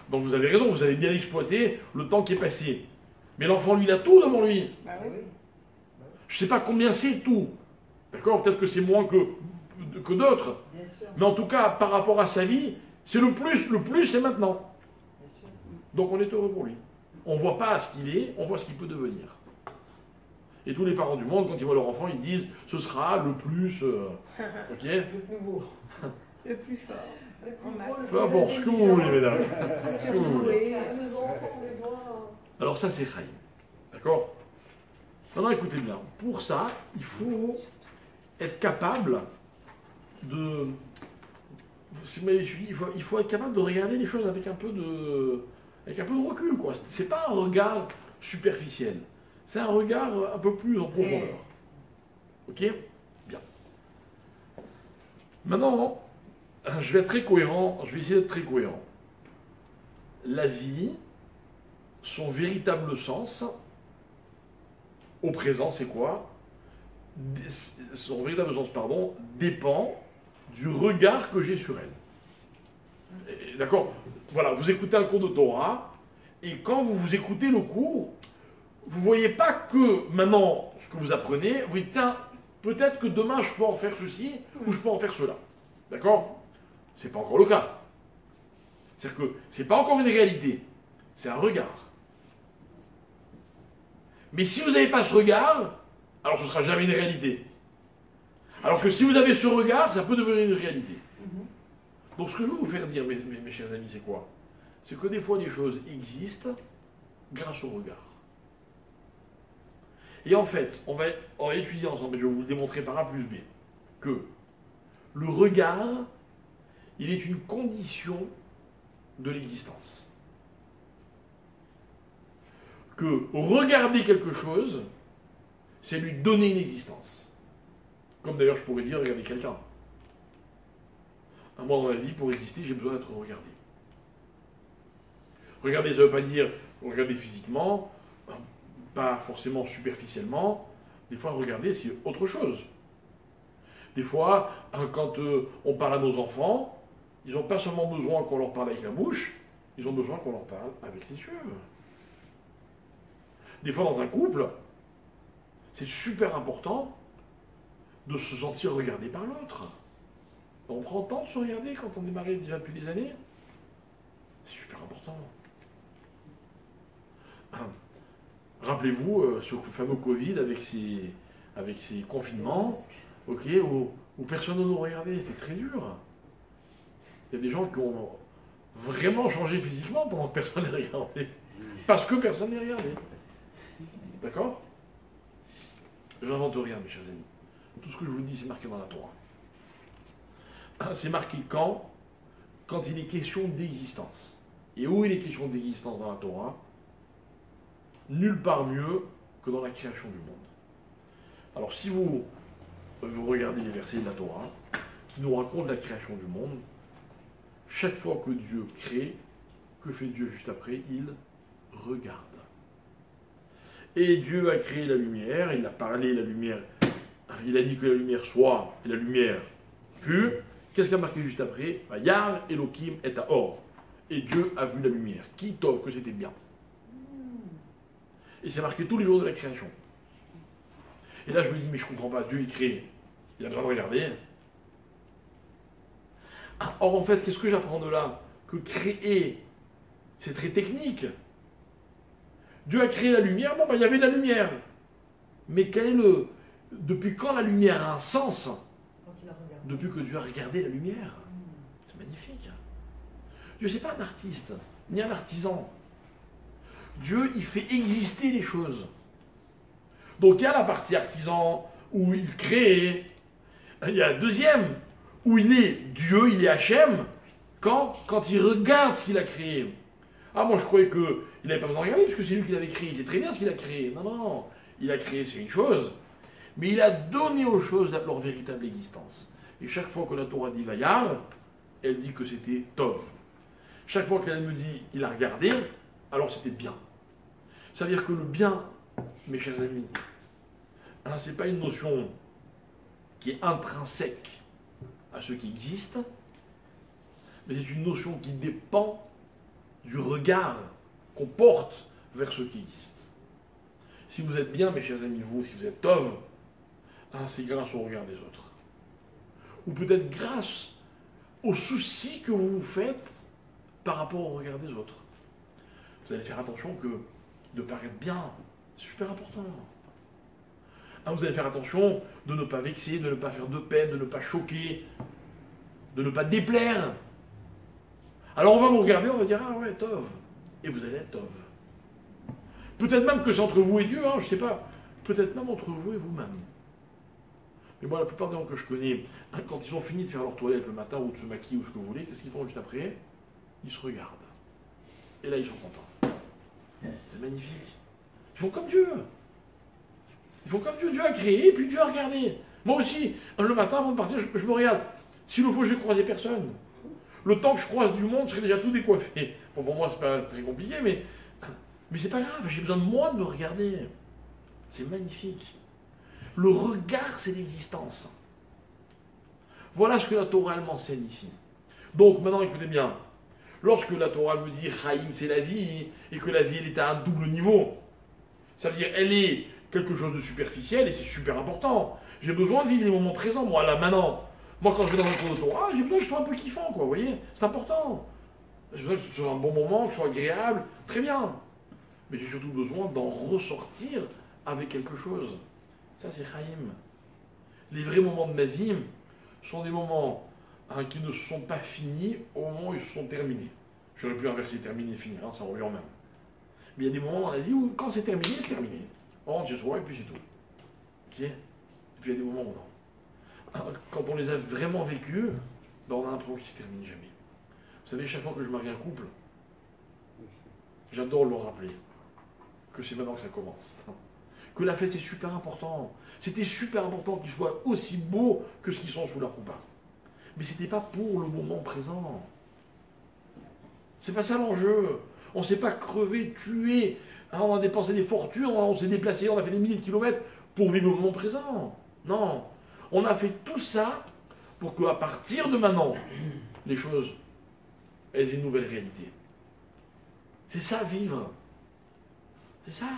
S1: Donc vous avez raison, vous avez bien exploité le temps qui est passé. Mais l'enfant, lui, il a tout devant lui.
S2: Bah oui.
S1: Je ne sais pas combien c'est tout. D'accord? Peut-être que c'est moins que d'autres.
S2: Bien sûr.
S1: Mais en tout cas, par rapport à sa vie, c'est le plus c'est maintenant.
S2: Bien sûr.
S1: Donc on est heureux pour lui. On ne voit pas ce qu'il est, on voit ce qu'il peut devenir. Et tous les parents du monde, quand ils voient leur enfant, ils disent ce sera le plus. Ok?
S2: Le plus beau.
S7: Le plus fort.
S2: Le plus
S7: En
S2: beau,
S7: maths.
S2: le
S1: Peu
S2: plus
S1: importe, ce que vous voulez, mesdames. Ce que vous voulez.
S7: Surdoué.
S2: Les enfants, on les voit.
S1: Alors ça, c'est Chaim. D'accord? Maintenant, écoutez bien. Pour ça, il faut être capable de... Il faut être capable de regarder les choses avec un peu de recul, quoi. C'est pas un regard superficiel. C'est un regard un peu plus en profondeur. Ok? Bien. Maintenant, je vais être très cohérent. Je vais essayer d'être très cohérent. La vie, son véritable sens, au présent, c'est quoi? Son véritable sens, pardon, dépend du regard que j'ai sur elle. D'accord? Voilà, vous écoutez un cours de Torah, et quand vous écoutez le cours, vous ne voyez pas que maintenant, ce que vous apprenez, vous dites, tiens, peut-être que demain je peux en faire ceci, ou je peux en faire cela. D'accord? Ce n'est pas encore le cas. C'est-à-dire que ce n'est pas encore une réalité, c'est un regard. Mais si vous n'avez pas ce regard, alors ce ne sera jamais une réalité. Alors que si vous avez ce regard, ça peut devenir une réalité. Donc ce que je veux vous faire dire, mes chers amis, c'est quoi? C'est que des fois, des choses existent grâce au regard. Et en fait, on va étudier ensemble, et je vais vous le démontrer par A plus B, que le regard, il est une condition de l'existence. Que regarder quelque chose, c'est lui donner une existence. Comme d'ailleurs je pourrais dire regarder quelqu'un. Moi dans la vie, pour exister, j'ai besoin d'être regardé. Regarder, ça ne veut pas dire Regarder physiquement, pas forcément superficiellement. Des fois, regarder, c'est autre chose. Des fois, quand on parle à nos enfants, ils n'ont pas seulement besoin qu'on leur parle avec la bouche, ils ont besoin qu'on leur parle avec les yeux. Des fois, dans un couple, c'est super important de se sentir regardé par l'autre. On prend le temps de se regarder quand on est marié déjà depuis des années. C'est super important. Rappelez-vous ce fameux Covid avec ses confinements, ok, où personne ne nous regardait, c'était très dur. Il y a des gens qui ont vraiment changé physiquement pendant que personne ne les regardait. Parce que personne ne les regardait. D'accord? Je n'invente rien, mes chers amis. Tout ce que je vous dis, c'est marqué dans la Torah. C'est marqué quand il est question d'existence. Et où il est question d'existence dans la Torah? Nulle part mieux que dans la création du monde. Alors si vous regardez les versets de la Torah, qui nous racontent la création du monde, chaque fois que Dieu crée, que fait Dieu juste après? Il regarde. Et Dieu a créé la lumière, il a parlé la lumière, il a dit que la lumière soit, et la lumière fut. Qu'est-ce qu'il a marqué juste après? Yar Elohim et Or. Et Dieu a vu la lumière. Qui tov, que c'était bien. Et c'est marqué tous les jours de la création. Et là je me dis, mais je comprends pas, Dieu il crée, il a besoin de regarder. Or en fait, qu'est-ce que j'apprends de là? Que créer, c'est très technique. Dieu a créé la lumière, bon il y avait de la lumière. Mais quel est depuis quand la lumière a un sens?
S2: Quand il a regardé.
S1: Depuis que Dieu a regardé la lumière. C'est magnifique. Dieu c'est pas un artiste, ni un artisan. Dieu, il fait exister les choses. Donc il y a la partie artisan, où il crée. Il y a la deuxième, où il est Dieu, il est Hachem, quand il regarde ce qu'il a créé. Ah, moi je croyais qu'il n'avait pas besoin de regarder, parce que c'est lui qui l'avait créé. Il sait très bien ce qu'il a créé. Non, non, il a créé, c'est une chose. Mais il a donné aux choses leur véritable existence. Et chaque fois que la Torah dit Vayar, elle dit que c'était Tov. Chaque fois qu'elle me dit il a regardé, alors c'était bien. Ça veut dire que le bien, mes chers amis, ce n'est pas une notion qui est intrinsèque à ce qui existe, mais c'est une notion qui dépend du regard qu'on porte vers ce qui existe. Si vous êtes bien, mes chers amis, si vous êtes Tov, c'est grâce au regard des autres. Ou peut-être grâce au souci que vous vous faites par rapport au regard des autres. Vous allez faire attention de paraître bien, c'est super important. Vous allez faire attention de ne pas vexer, de ne pas faire de peine, de ne pas choquer, de ne pas déplaire. Alors on va vous regarder, on va dire, ah ouais, Tov. Et vous allez être Tov. Peut-être même que c'est entre vous et Dieu, je ne sais pas. Peut-être même entre vous et vous-même. Mais moi, la plupart des gens que je connais, quand ils ont fini de faire leur toilette le matin ou de se maquiller ou ce que vous voulez, qu'est-ce qu'ils font juste après? Ils se regardent. Et là, ils sont contents. C'est magnifique. Ils font comme Dieu. Ils font comme Dieu. Dieu a créé, et puis Dieu a regardé. Moi aussi, le matin, avant de partir, je me regarde. S'il le faut, je vais croiser personne. Le temps que je croise du monde, je serai déjà tout décoiffé. Bon, pour moi, c'est pas très compliqué, mais c'est pas grave. J'ai besoin de moi de me regarder. C'est magnifique. Le regard, c'est l'existence. Voilà ce que la Torah elle m'enseigne ici. Donc, maintenant, écoutez bien. Lorsque la Torah me dit « Chaim, c'est la vie », et que la vie, elle est à un double niveau, ça veut dire elle est quelque chose de superficiel, et c'est super important. J'ai besoin de vivre les moments présents, moi, là, maintenant. Moi, quand je vais dans un cours de Torah, j'ai besoin que ce soit un peu kiffant, quoi, vous voyez. C'est important. J'ai besoin que ce soit un bon moment, que ce soit agréable, très bien. Mais j'ai surtout besoin d'en ressortir avec quelque chose. Ça, c'est Chaim. Les vrais moments de ma vie sont des moments qui ne sont pas finis au moment où ils se sont terminés. J'aurais pu inverser terminer et finir, ça revient au même. Mais il y a des moments dans la vie où, quand c'est terminé, c'est terminé. On rentre chez soi et puis c'est tout. Ok? Et puis il y a des moments où non. Quand on les a vraiment vécus, on a l'impression qu'ils ne se terminent jamais. Vous savez, chaque fois que je marie un couple, j'adore leur rappeler que c'est maintenant que ça commence. Que la fête, c'est super important. C'était super important qu'ils soient aussi beaux que ce qu'ils sont sous la roupa. Mais ce n'était pas pour le moment présent. C'est pas ça l'enjeu. On ne s'est pas crevé, tué. Hein, on a dépensé des fortunes, on s'est déplacé, on a fait des milliers de kilomètres pour vivre le moment présent. Non. On a fait tout ça pour qu'à partir de maintenant, les choses aient une nouvelle réalité. C'est ça, vivre. C'est ça.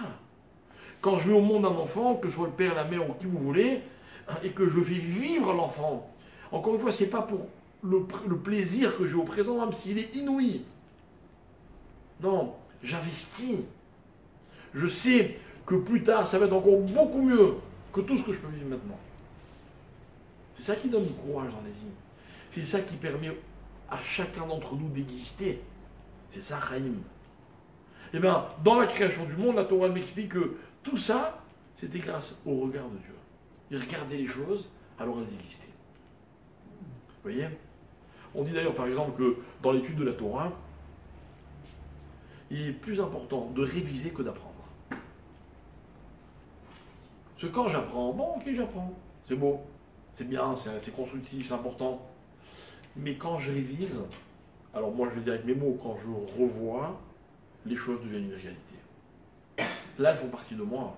S1: Quand je mets au monde un enfant, que ce soit le père, la mère ou qui vous voulez, hein, et que je fais vivre l'enfant, encore une fois, ce n'est pas pour le plaisir que j'ai au présent, même s'il est inouï. Non, j'investis. Je sais que plus tard, ça va être encore beaucoup mieux que tout ce que je peux vivre maintenant. C'est ça qui donne du courage dans la vie. C'est ça qui permet à chacun d'entre nous d'exister. C'est ça, Chaim. Eh bien, dans la création du monde, la Torah m'explique que tout ça, c'était grâce au regard de Dieu. Il regardait les choses, alors elles existaient. Vous voyez? On dit d'ailleurs, par exemple, que dans l'étude de la Torah, il est plus important de réviser que d'apprendre. Parce que quand j'apprends, bon, ok, j'apprends. C'est beau, c'est bien, c'est constructif, c'est important. Mais quand je révise, alors moi je vais dire avec mes mots, quand je revois, les choses deviennent une réalité. Là, elles font partie de moi.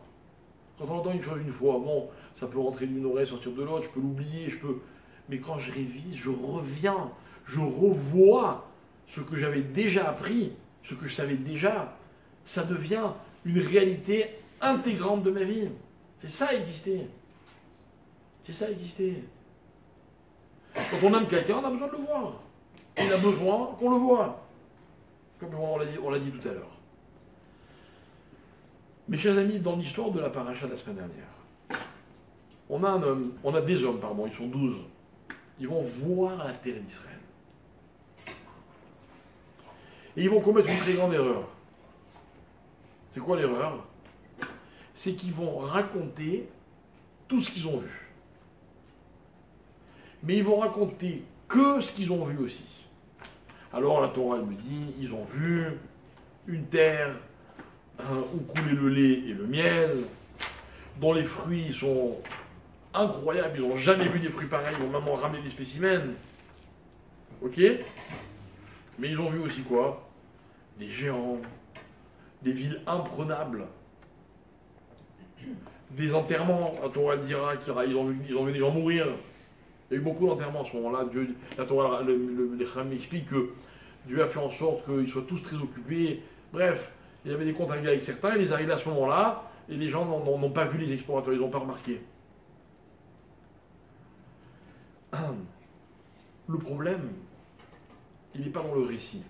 S1: Quand on entend une chose une fois, bon, ça peut rentrer d'une oreille, sortir de l'autre, je peux l'oublier, je peux... Mais quand je révise, je reviens, je revois ce que j'avais déjà appris, ce que je savais déjà. Ça devient une réalité intégrante de ma vie. C'est ça, exister. C'est ça, exister. Quand on aime quelqu'un, on a besoin de le voir. Il a besoin qu'on le voit. Comme on l'a dit tout à l'heure. Mes chers amis, dans l'histoire de la paracha de la semaine dernière, on a des hommes, ils sont 12. Ils vont voir la terre d'Israël. Et ils vont commettre une très grande erreur. C'est quoi l'erreur? C'est qu'ils vont raconter tout ce qu'ils ont vu. Mais ils vont raconter que ce qu'ils ont vu aussi. Alors la Torah, elle me dit, ils ont vu une terre où coulait le lait et le miel, dont les fruits sont incroyables, ils n'ont jamais vu des fruits pareils, ils vont même en ramener des spécimens. Ok? Mais ils ont vu aussi quoi? Des géants, des villes imprenables, des enterrements, la Torah dira qu'ils ont vu des gens mourir. Il y a eu beaucoup d'enterrements à ce moment-là. La Torah, les Chachamim expliquent que Dieu a fait en sorte qu'ils soient tous très occupés. Bref, il y avait des comptes à régler avec certains, ils les arrivaient à ce moment-là, et les gens n'ont pas vu les explorateurs, ils n'ont pas remarqué. Le problème, il n'est pas dans le récit.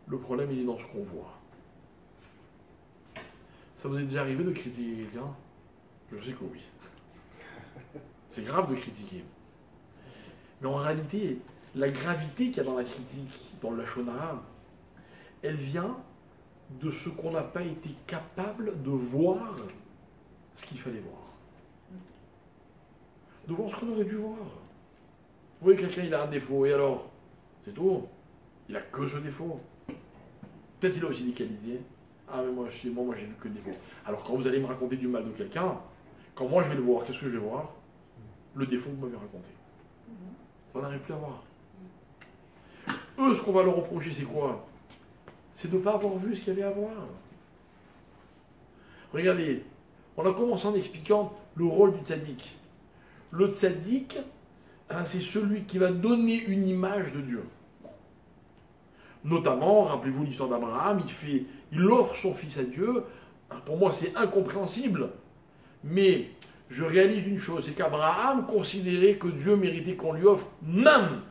S1: Le problème, il est dans ce qu'on voit. Ça vous est déjà arrivé de critiquer quelqu'un? Je sais que oui. C'est grave de critiquer. Mais en réalité, la gravité qu'il y a dans la critique, dans le Lachon Hara, elle vient de ce qu'on n'a pas été capable de voir ce qu'il fallait voir. De voir ce qu'on aurait dû voir. Vous voyez, quelqu'un, il a un défaut, et alors? C'est tout. Il a que ce défaut. Peut-être il a aussi des qualités. Ah, mais moi j'ai vu que le défaut. Alors, quand vous allez me raconter du mal de quelqu'un, quand moi je vais le voir, qu'est-ce que je vais voir? Le défaut que vous m'avez raconté. On n'arrive plus à voir. Eux, ce qu'on va leur reprocher, c'est quoi? C'est de ne pas avoir vu ce qu'il y avait à voir. Regardez, on a commencé en expliquant le rôle du tzaddik. Le tzaddik, c'est celui qui va donner une image de Dieu. Notamment, rappelez-vous l'histoire d'Abraham, il offre son fils à Dieu. Pour moi, c'est incompréhensible. Mais je réalise une chose, c'est qu'Abraham considérait que Dieu méritait qu'on lui offre même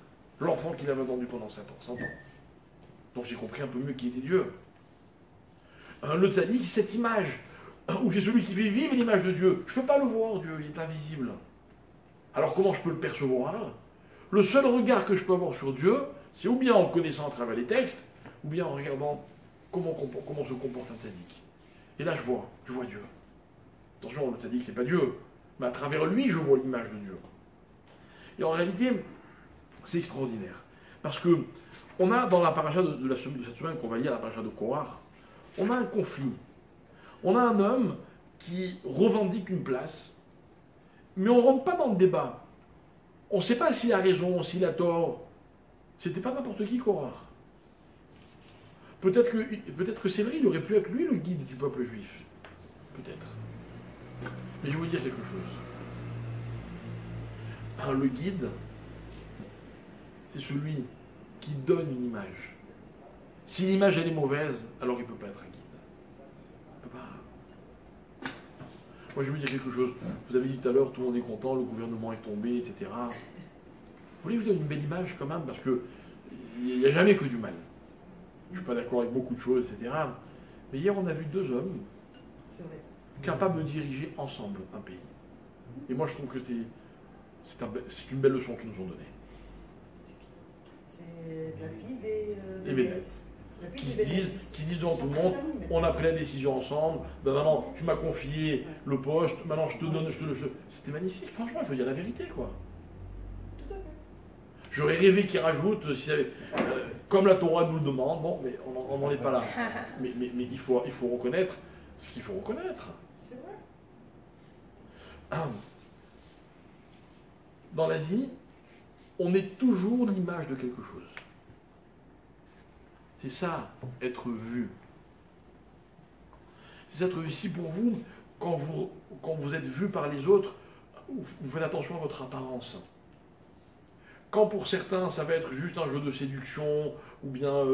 S1: l'enfant qu'il avait attendu pendant 100 ans. Donc j'ai compris un peu mieux qui était Dieu. Le tzaddik, c'est cette image, où c'est celui qui fait vivre l'image de Dieu. Je ne peux pas le voir, Dieu, il est invisible. Alors comment je peux le percevoir? Le seul regard que je peux avoir sur Dieu, c'est ou bien en connaissant à travers les textes, ou bien en regardant comment se comporte un tzaddik. Et là je vois Dieu. Attention, le tzaddik, c'est pas Dieu, mais à travers lui, je vois l'image de Dieu. Et en réalité, c'est extraordinaire. Parce que on a dans la paracha de cette semaine qu'on va lire, la paracha de Korach, on a un conflit. On a un homme qui revendique une place, mais on ne rentre pas dans le débat. On ne sait pas s'il a raison, s'il a tort. C'était pas n'importe qui, Korach. Peut-être que c'est vrai, il aurait pu être lui le guide du peuple juif. Peut-être. Mais je vais vous dire quelque chose. Le guide, c'est celui qui donne une image. Si l'image elle est mauvaise, alors il ne peut pas être un guide. Il ne peut pas. Moi je vais vous dire quelque chose. Vous avez dit tout à l'heure, tout le monde est content, le gouvernement est tombé, etc. Vous voulez que je vous donne une belle image quand même, parce que il n'y a jamais que du mal. Je ne suis pas d'accord avec beaucoup de choses, etc. Mais hier on a vu deux hommes
S2: C'est vrai.
S1: capables de diriger ensemble un pays. Et moi je trouve que c'est une belle leçon qu'ils nous ont donnée.
S2: C'est Lapide et
S1: Bennett.
S2: Lapide
S1: Qui
S2: et Bennett.
S1: disent devant tout le monde, on a pris la décision ensemble, ben maintenant tu m'as confié le poste, maintenant je te donne, C'était magnifique, franchement il faut dire la vérité quoi.
S2: Tout à fait.
S1: J'aurais rêvé qu'ils rajoutent, comme la Torah nous le demande, bon mais on n'en est pas là. Mais il faut reconnaître ce qu'il faut reconnaître.
S2: C'est vrai.
S1: Dans la vie, on est toujours l'image de quelque chose. C'est ça, être vu. C'est ça, être vu. Si pour vous, quand vous êtes vu par les autres, vous faites attention à votre apparence. Quand pour certains, ça va être juste un jeu de séduction, ou bien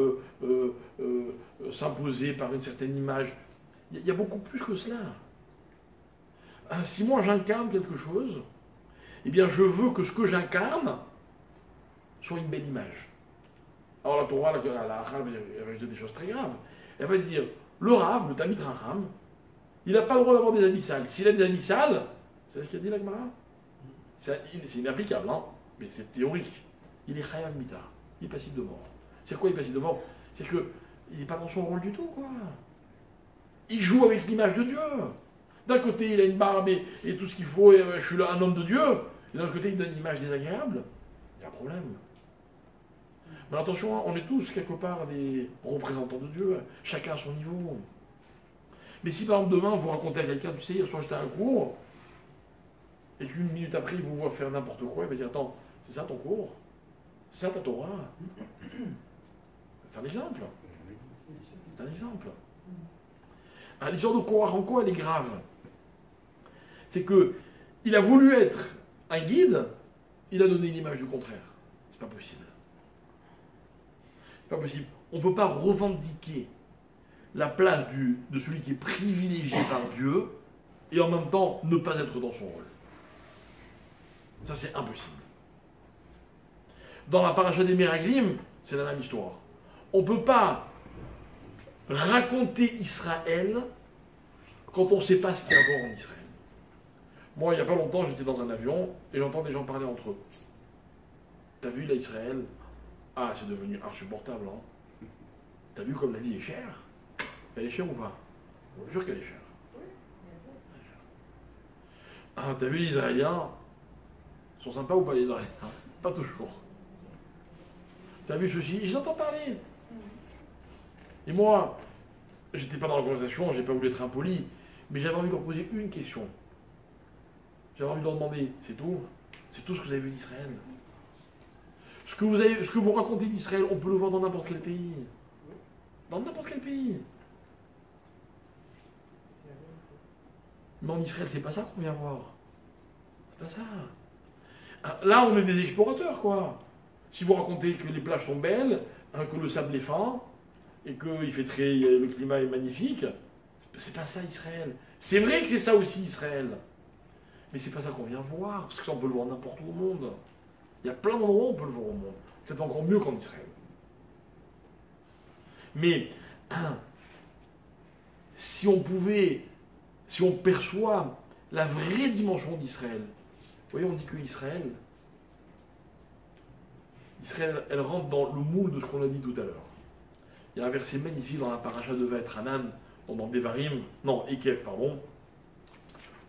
S1: s'imposer par une certaine image, il y a beaucoup plus que cela. Si moi j'incarne quelque chose, eh bien je veux que ce que j'incarne soit une belle image. Alors la Torah, la elle va dire des choses très graves. Elle va dire, le Rav, le Talmid Chacham, il n'a pas le droit d'avoir des habits sales. S'il a des habits sales, c'est ce qu'a dit la Gemara. C'est inapplicable, hein, mais c'est théorique. Il est chayav mita, il est passible de mort. C'est quoi il est passible de mort? C'est qu'il n'est pas dans son rôle du tout, quoi. Il joue avec l'image de Dieu. D'un côté, il a une barbe et tout ce qu'il faut, et je suis là un homme de Dieu. Et d'un autre côté, il donne une image désagréable. Il y a un problème. Mais attention, hein, on est tous quelque part des représentants de Dieu, chacun à son niveau. Mais si par exemple demain, vous racontez à quelqu'un, tu sais, hier soir j'étais à un cours, et qu'une minute après, il vous voit faire n'importe quoi, il va dire, attends, c'est ça ton cours? C'est ça ta Torah? C'est un exemple. C'est un exemple. L'histoire de Korach en quoi elle est grave? C'est que il a voulu être un guide, il a donné l'image du contraire. C'est pas possible. C'est pas possible. On ne peut pas revendiquer la place de celui qui est privilégié par Dieu et en même temps ne pas être dans son rôle. Ça, c'est impossible. Dans la paracha des Meraglim, c'est la même histoire. On ne peut pas raconter Israël quand on ne sait pas ce qu'il y a à voir en Israël. Moi, il n'y a pas longtemps, j'étais dans un avion et j'entends des gens parler entre eux. T'as vu là, Israël? Ah, c'est devenu insupportable. Hein. T'as vu comme la vie est chère? Elle est chère ou pas? Je suis sûr qu'elle est chère. Ah, t'as vu les Israéliens? Ils sont sympas ou pas les Israéliens? Pas toujours. T'as vu ceci? Ils entendent parler. Et moi, j'étais pas dans la conversation, j'ai pas voulu être impoli, mais j'avais envie de leur poser une question. J'avais envie de leur demander, c'est tout ce que vous avez vu d'Israël. Ce que vous racontez d'Israël, on peut le voir dans n'importe quel pays. Dans n'importe quel pays. Mais en Israël, c'est pas ça qu'on vient voir. C'est pas ça. Là, on est des explorateurs, quoi. Si vous racontez que les plages sont belles, hein, que le sable est fin, et que le climat est magnifique, c'est pas ça Israël. C'est vrai que c'est ça aussi Israël. Mais c'est pas ça qu'on vient voir, parce que ça on peut le voir n'importe où au monde. Il y a plein d'endroits où on peut le voir au monde. Peut-être encore mieux qu'en Israël. Mais si on perçoit la vraie dimension d'Israël, vous voyez, on dit que Israël, elle rentre dans le moule de ce qu'on a dit tout à l'heure. Il y a un verset magnifique dans la paracha de Vaetranan, dans Devarim, non, Ekev, pardon,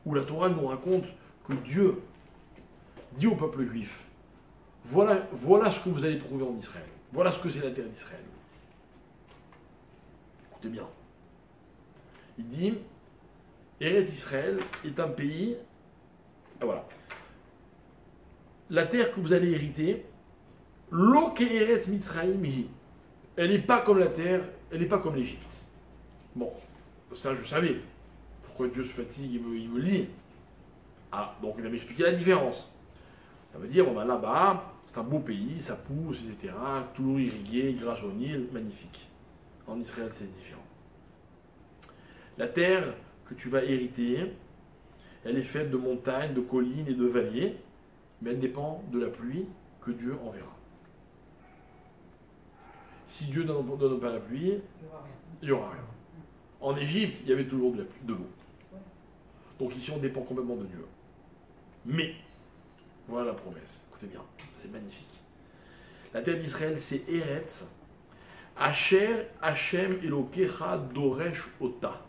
S1: où la Torah nous raconte que Dieu dit au peuple juif, voilà ce que vous allez trouver en Israël. Voilà ce que c'est la terre d'Israël. Écoutez bien. Il dit, Eretz Israël est un pays, voilà, la terre que vous allez hériter, Lo ke Eretz Mitzrayim hi. Elle n'est pas comme la terre elle n'est pas comme l'Égypte. Bon, ça je savais. Pourquoi Dieu se fatigue, il me le dit. Ah, donc il va m'expliquer la différence. Ça veut dire, bon ben là-bas, c'est un beau pays, ça pousse, etc. Toujours irrigué grâce au Nil, magnifique. En Israël, c'est différent. La terre que tu vas hériter, elle est faite de montagnes, de collines et de vallées, mais elle dépend de la pluie que Dieu enverra. Si Dieu ne donne pas la pluie, il n'y aura rien. En Égypte, il y avait toujours de l'eau. Donc ici, on dépend complètement de Dieu. Mais, voilà la promesse. Écoutez bien, c'est magnifique. La terre d'Israël, c'est Eretz, Asher Hashem Elokecha Doresh Ota.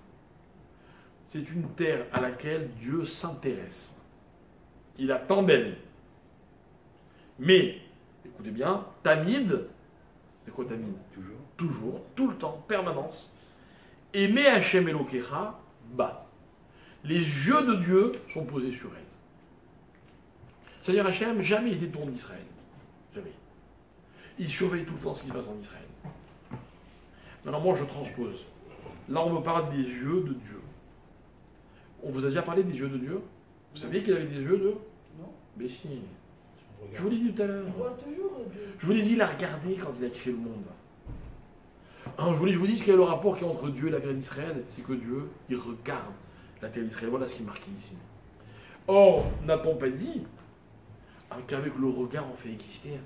S1: C'est une terre à laquelle Dieu s'intéresse. Il attend d'elle. Mais, écoutez bien, Tamid, c'est quoi Tamid?
S3: Toujours.
S1: Toujours, tout le temps, permanence. Aimer Hashem Elokecha, bas. Les yeux de Dieu sont posés sur elle. C'est-à-dire Hashem, jamais il détourne d'Israël. Jamais. Il surveille tout le temps ce qui se passe en Israël. Maintenant, moi, je transpose. Là, on me parle des yeux de Dieu. On vous a déjà parlé des yeux de Dieu? Vous saviez qu'il avait des yeux de...
S2: Non.
S1: Mais si. Je vous l'ai dit tout à l'heure.
S2: On voit toujours Dieu.
S1: Je vous l'ai dit, il a regardé quand il a créé le monde. Alors, je vous dis ce qu'il y a le rapport qu'il y a entre Dieu et la terre d'Israël, c'est que Dieu, il regarde la terre d'Israël. Voilà ce qui est marqué ici. Or, n'a-t-on pas dit qu'avec le regard, on fait exister?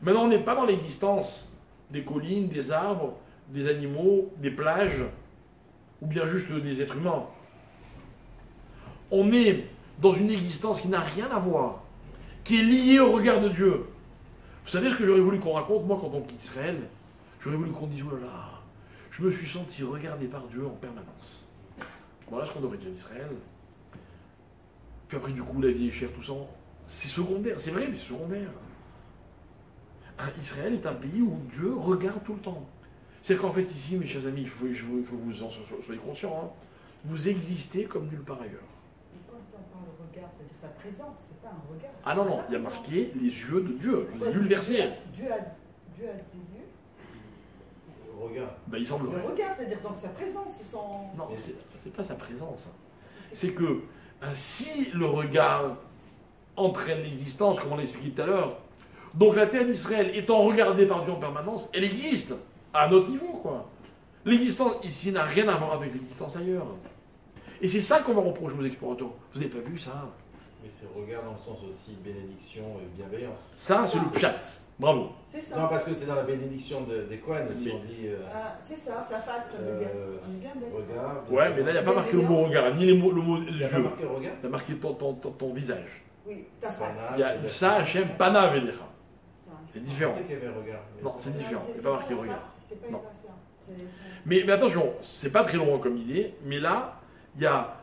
S1: Maintenant, on n'est pas dans l'existence des collines, des arbres, des animaux, des plages, ou bien juste des êtres humains. On est dans une existence qui n'a rien à voir, qui est liée au regard de Dieu. Vous savez ce que j'aurais voulu qu'on raconte, moi, quand on quitte Israël? J'aurais voulu qu'on dise, oh là là, je me suis senti regardé par Dieu en permanence. Voilà ce qu'on aurait dit à Israël. Puis après, du coup, la vie est chère, tout ça. C'est secondaire, c'est vrai, mais c'est secondaire. Israël est un pays où Dieu regarde tout le temps. C'est qu'en fait, ici, mes chers amis, il faut que vous en soyez conscients, hein, vous existez comme nulle part ailleurs.
S2: Et quand on parle de regard, c'est-à-dire sa présence, c'est pas un regard.
S1: Ah non, non,
S2: C'est
S1: il y a
S2: sa
S1: marqué les yeux de Dieu. Je vous ai
S2: présence.
S1: lu le verset.
S2: Dieu a des yeux.
S5: Regarde.
S1: Ben, il semblerait.
S2: Le regard, c'est-à-dire donc sa présence, ils sont.
S1: Non, c'est pas sa présence. C'est que si le regard entraîne l'existence, comme on l'a expliqué tout à l'heure, donc la terre d'Israël étant regardée par Dieu en permanence, elle existe à notre niveau, quoi. L'existence ici n'a rien à voir avec l'existence ailleurs. Et c'est ça qu'on va reprocher aux explorateurs. Vous n'avez pas vu ça?
S5: Mais c'est regard dans le sens aussi bénédiction et bienveillance.
S1: Ça, c'est le pshat. Bravo.
S2: C'est ça.
S5: Non, parce que c'est dans la bénédiction des Cohen aussi,
S1: Mais-
S5: on dit
S2: Ah, c'est ça, sa face, ça veut dire. On est bien d'accord.
S5: regard.
S1: Ouais, mais là, il n'y a pas marqué le mot regard, ni le mot
S5: Il n'y a pas
S1: yeux.
S5: marqué regard.
S1: Il y a marqué ton visage.
S2: Oui, ta face.
S5: Pana.
S1: Il y a Issa, Hachem, Pana, Velecha.
S2: Ça.
S1: C'est
S5: Je
S1: différent.
S5: pensais qu'il y avait regard.
S1: Non, c'est différent.
S2: Non,
S1: Il n'y a pas marqué
S2: la
S1: regard.
S2: face, c'est pas
S1: Non.
S2: une face, là.
S1: Mais attention, c'est pas très loin comme idée, mais là, il y a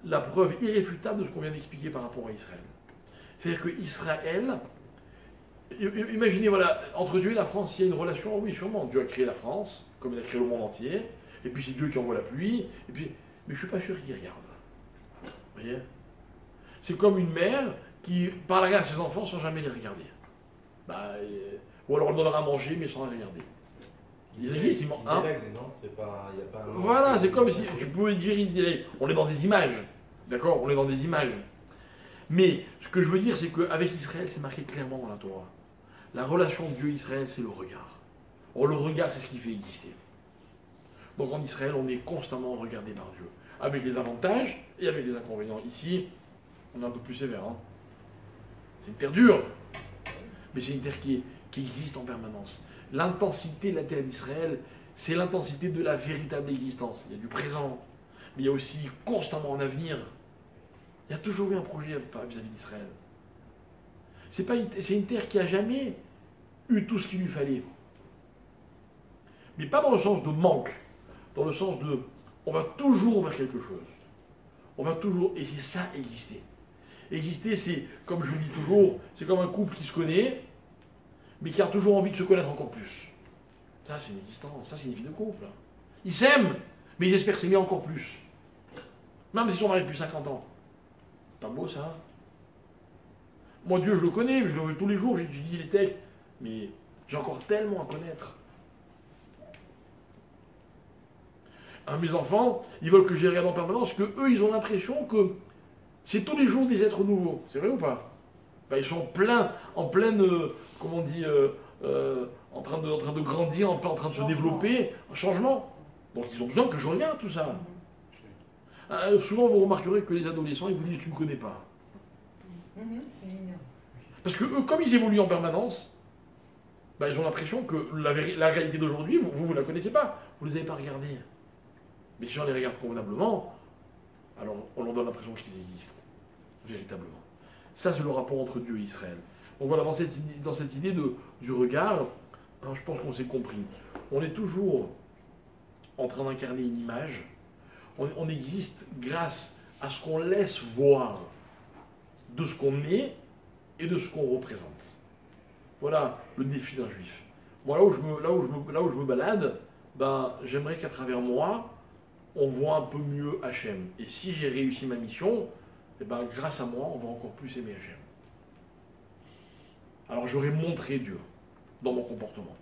S1: la preuve irréfutable de ce qu'on vient d'expliquer par rapport à Israël. C'est-à-dire que Israël, imaginez, voilà, entre Dieu et la France, il y a une relation, oui, sûrement. Dieu a créé la France, comme il a créé le monde entier, et puis c'est Dieu qui envoie la pluie, et puis, mais je suis pas sûr qu'il regarde. Vous voyez? C'est comme une mère qui parle à ses enfants sans jamais les regarder. Bah, ou alors elle leur donnera à manger, mais sans les regarder. Ils existent,
S5: Il
S1: hein?
S5: délègue, non? C'est pas, il y a pas un-
S1: Voilà, c'est comme si tu pouvais dire, on est dans des images, d'accord? On est dans des images. Mais ce que je veux dire, c'est qu'avec Israël, c'est marqué clairement dans la Torah. La relation Dieu-Israël, c'est le regard. Or, le regard, c'est ce qui fait exister. Donc en Israël, on est constamment regardé par Dieu, avec les avantages et avec les inconvénients. Ici, on est un peu plus sévère. Hein. C'est une terre dure, mais c'est une terre qui existe en permanence. L'intensité de la terre d'Israël, c'est l'intensité de la véritable existence. Il y a du présent, mais il y a aussi constamment un avenir. Il y a toujours eu un projet vis-à-vis d'Israël. C'est une terre qui n'a jamais eu tout ce qu'il lui fallait. Mais pas dans le sens de manque, dans le sens de on va toujours vers quelque chose. On va toujours, et c'est ça exister. Exister, c'est, comme je le dis toujours, c'est comme un couple qui se connaît, mais qui a toujours envie de se connaître encore plus. Ça, c'est une existence, ça, c'est une vie de couple. Ils s'aiment, mais ils espèrent s'aimer encore plus. Même s'ils sont mariés depuis 50 ans. Pas beau, ça? Moi, Dieu, je le connais, je le vois tous les jours, j'étudie les textes, mais j'ai encore tellement à connaître. Mes enfants, ils veulent que je les regarde en permanence, que eux, ils ont l'impression que c'est tous les jours des êtres nouveaux. C'est vrai ou pas? Ils sont en pleine, comment on dit, en train de grandir, en train de se développer, un changement. Donc ils ont besoin que je regarde tout ça. Souvent, vous remarquerez que les adolescents, ils vous disent « tu ne me connais pas ».
S2: C'est mignon.
S1: Parce que eux, comme ils évoluent en permanence, ils ont l'impression que la réalité d'aujourd'hui, vous ne la connaissez pas. Vous ne les avez pas regardés. Mais si on les regarde convenablement, alors on leur donne l'impression qu'ils existent, véritablement. Ça, c'est le rapport entre Dieu et Israël. Donc voilà, dans cette idée du regard, je pense qu'on s'est compris. On est toujours en train d'incarner une image. On existe grâce à ce qu'on laisse voir de ce qu'on est et de ce qu'on représente. Voilà le défi d'un juif. Moi, là où je me balade, j'aimerais qu'à travers moi, on voit un peu mieux Hachem. Et si j'ai réussi ma mission, grâce à moi, on va encore plus aimer Hachem. Alors j'aurais montré Dieu dans mon comportement.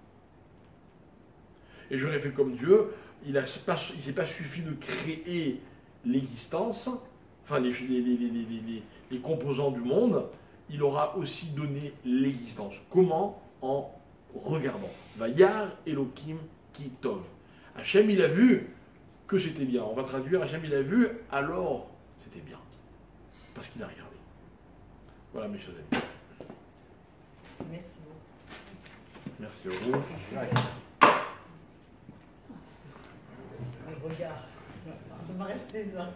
S1: Et j'aurais fait comme Dieu. Il ne s'est pas suffi de créer l'existence, enfin les composants du monde, il aura aussi donné l'existence. Comment? En regardant. Vayar Elohim ki tov. Hachem, il a vu que c'était bien. On va traduire, Hachem, il a vu, alors c'était bien. Parce qu'il a regardé. Voilà, mes chers amis.
S2: Merci beaucoup.
S1: Merci à vous.
S2: Regarde, je vais rester là.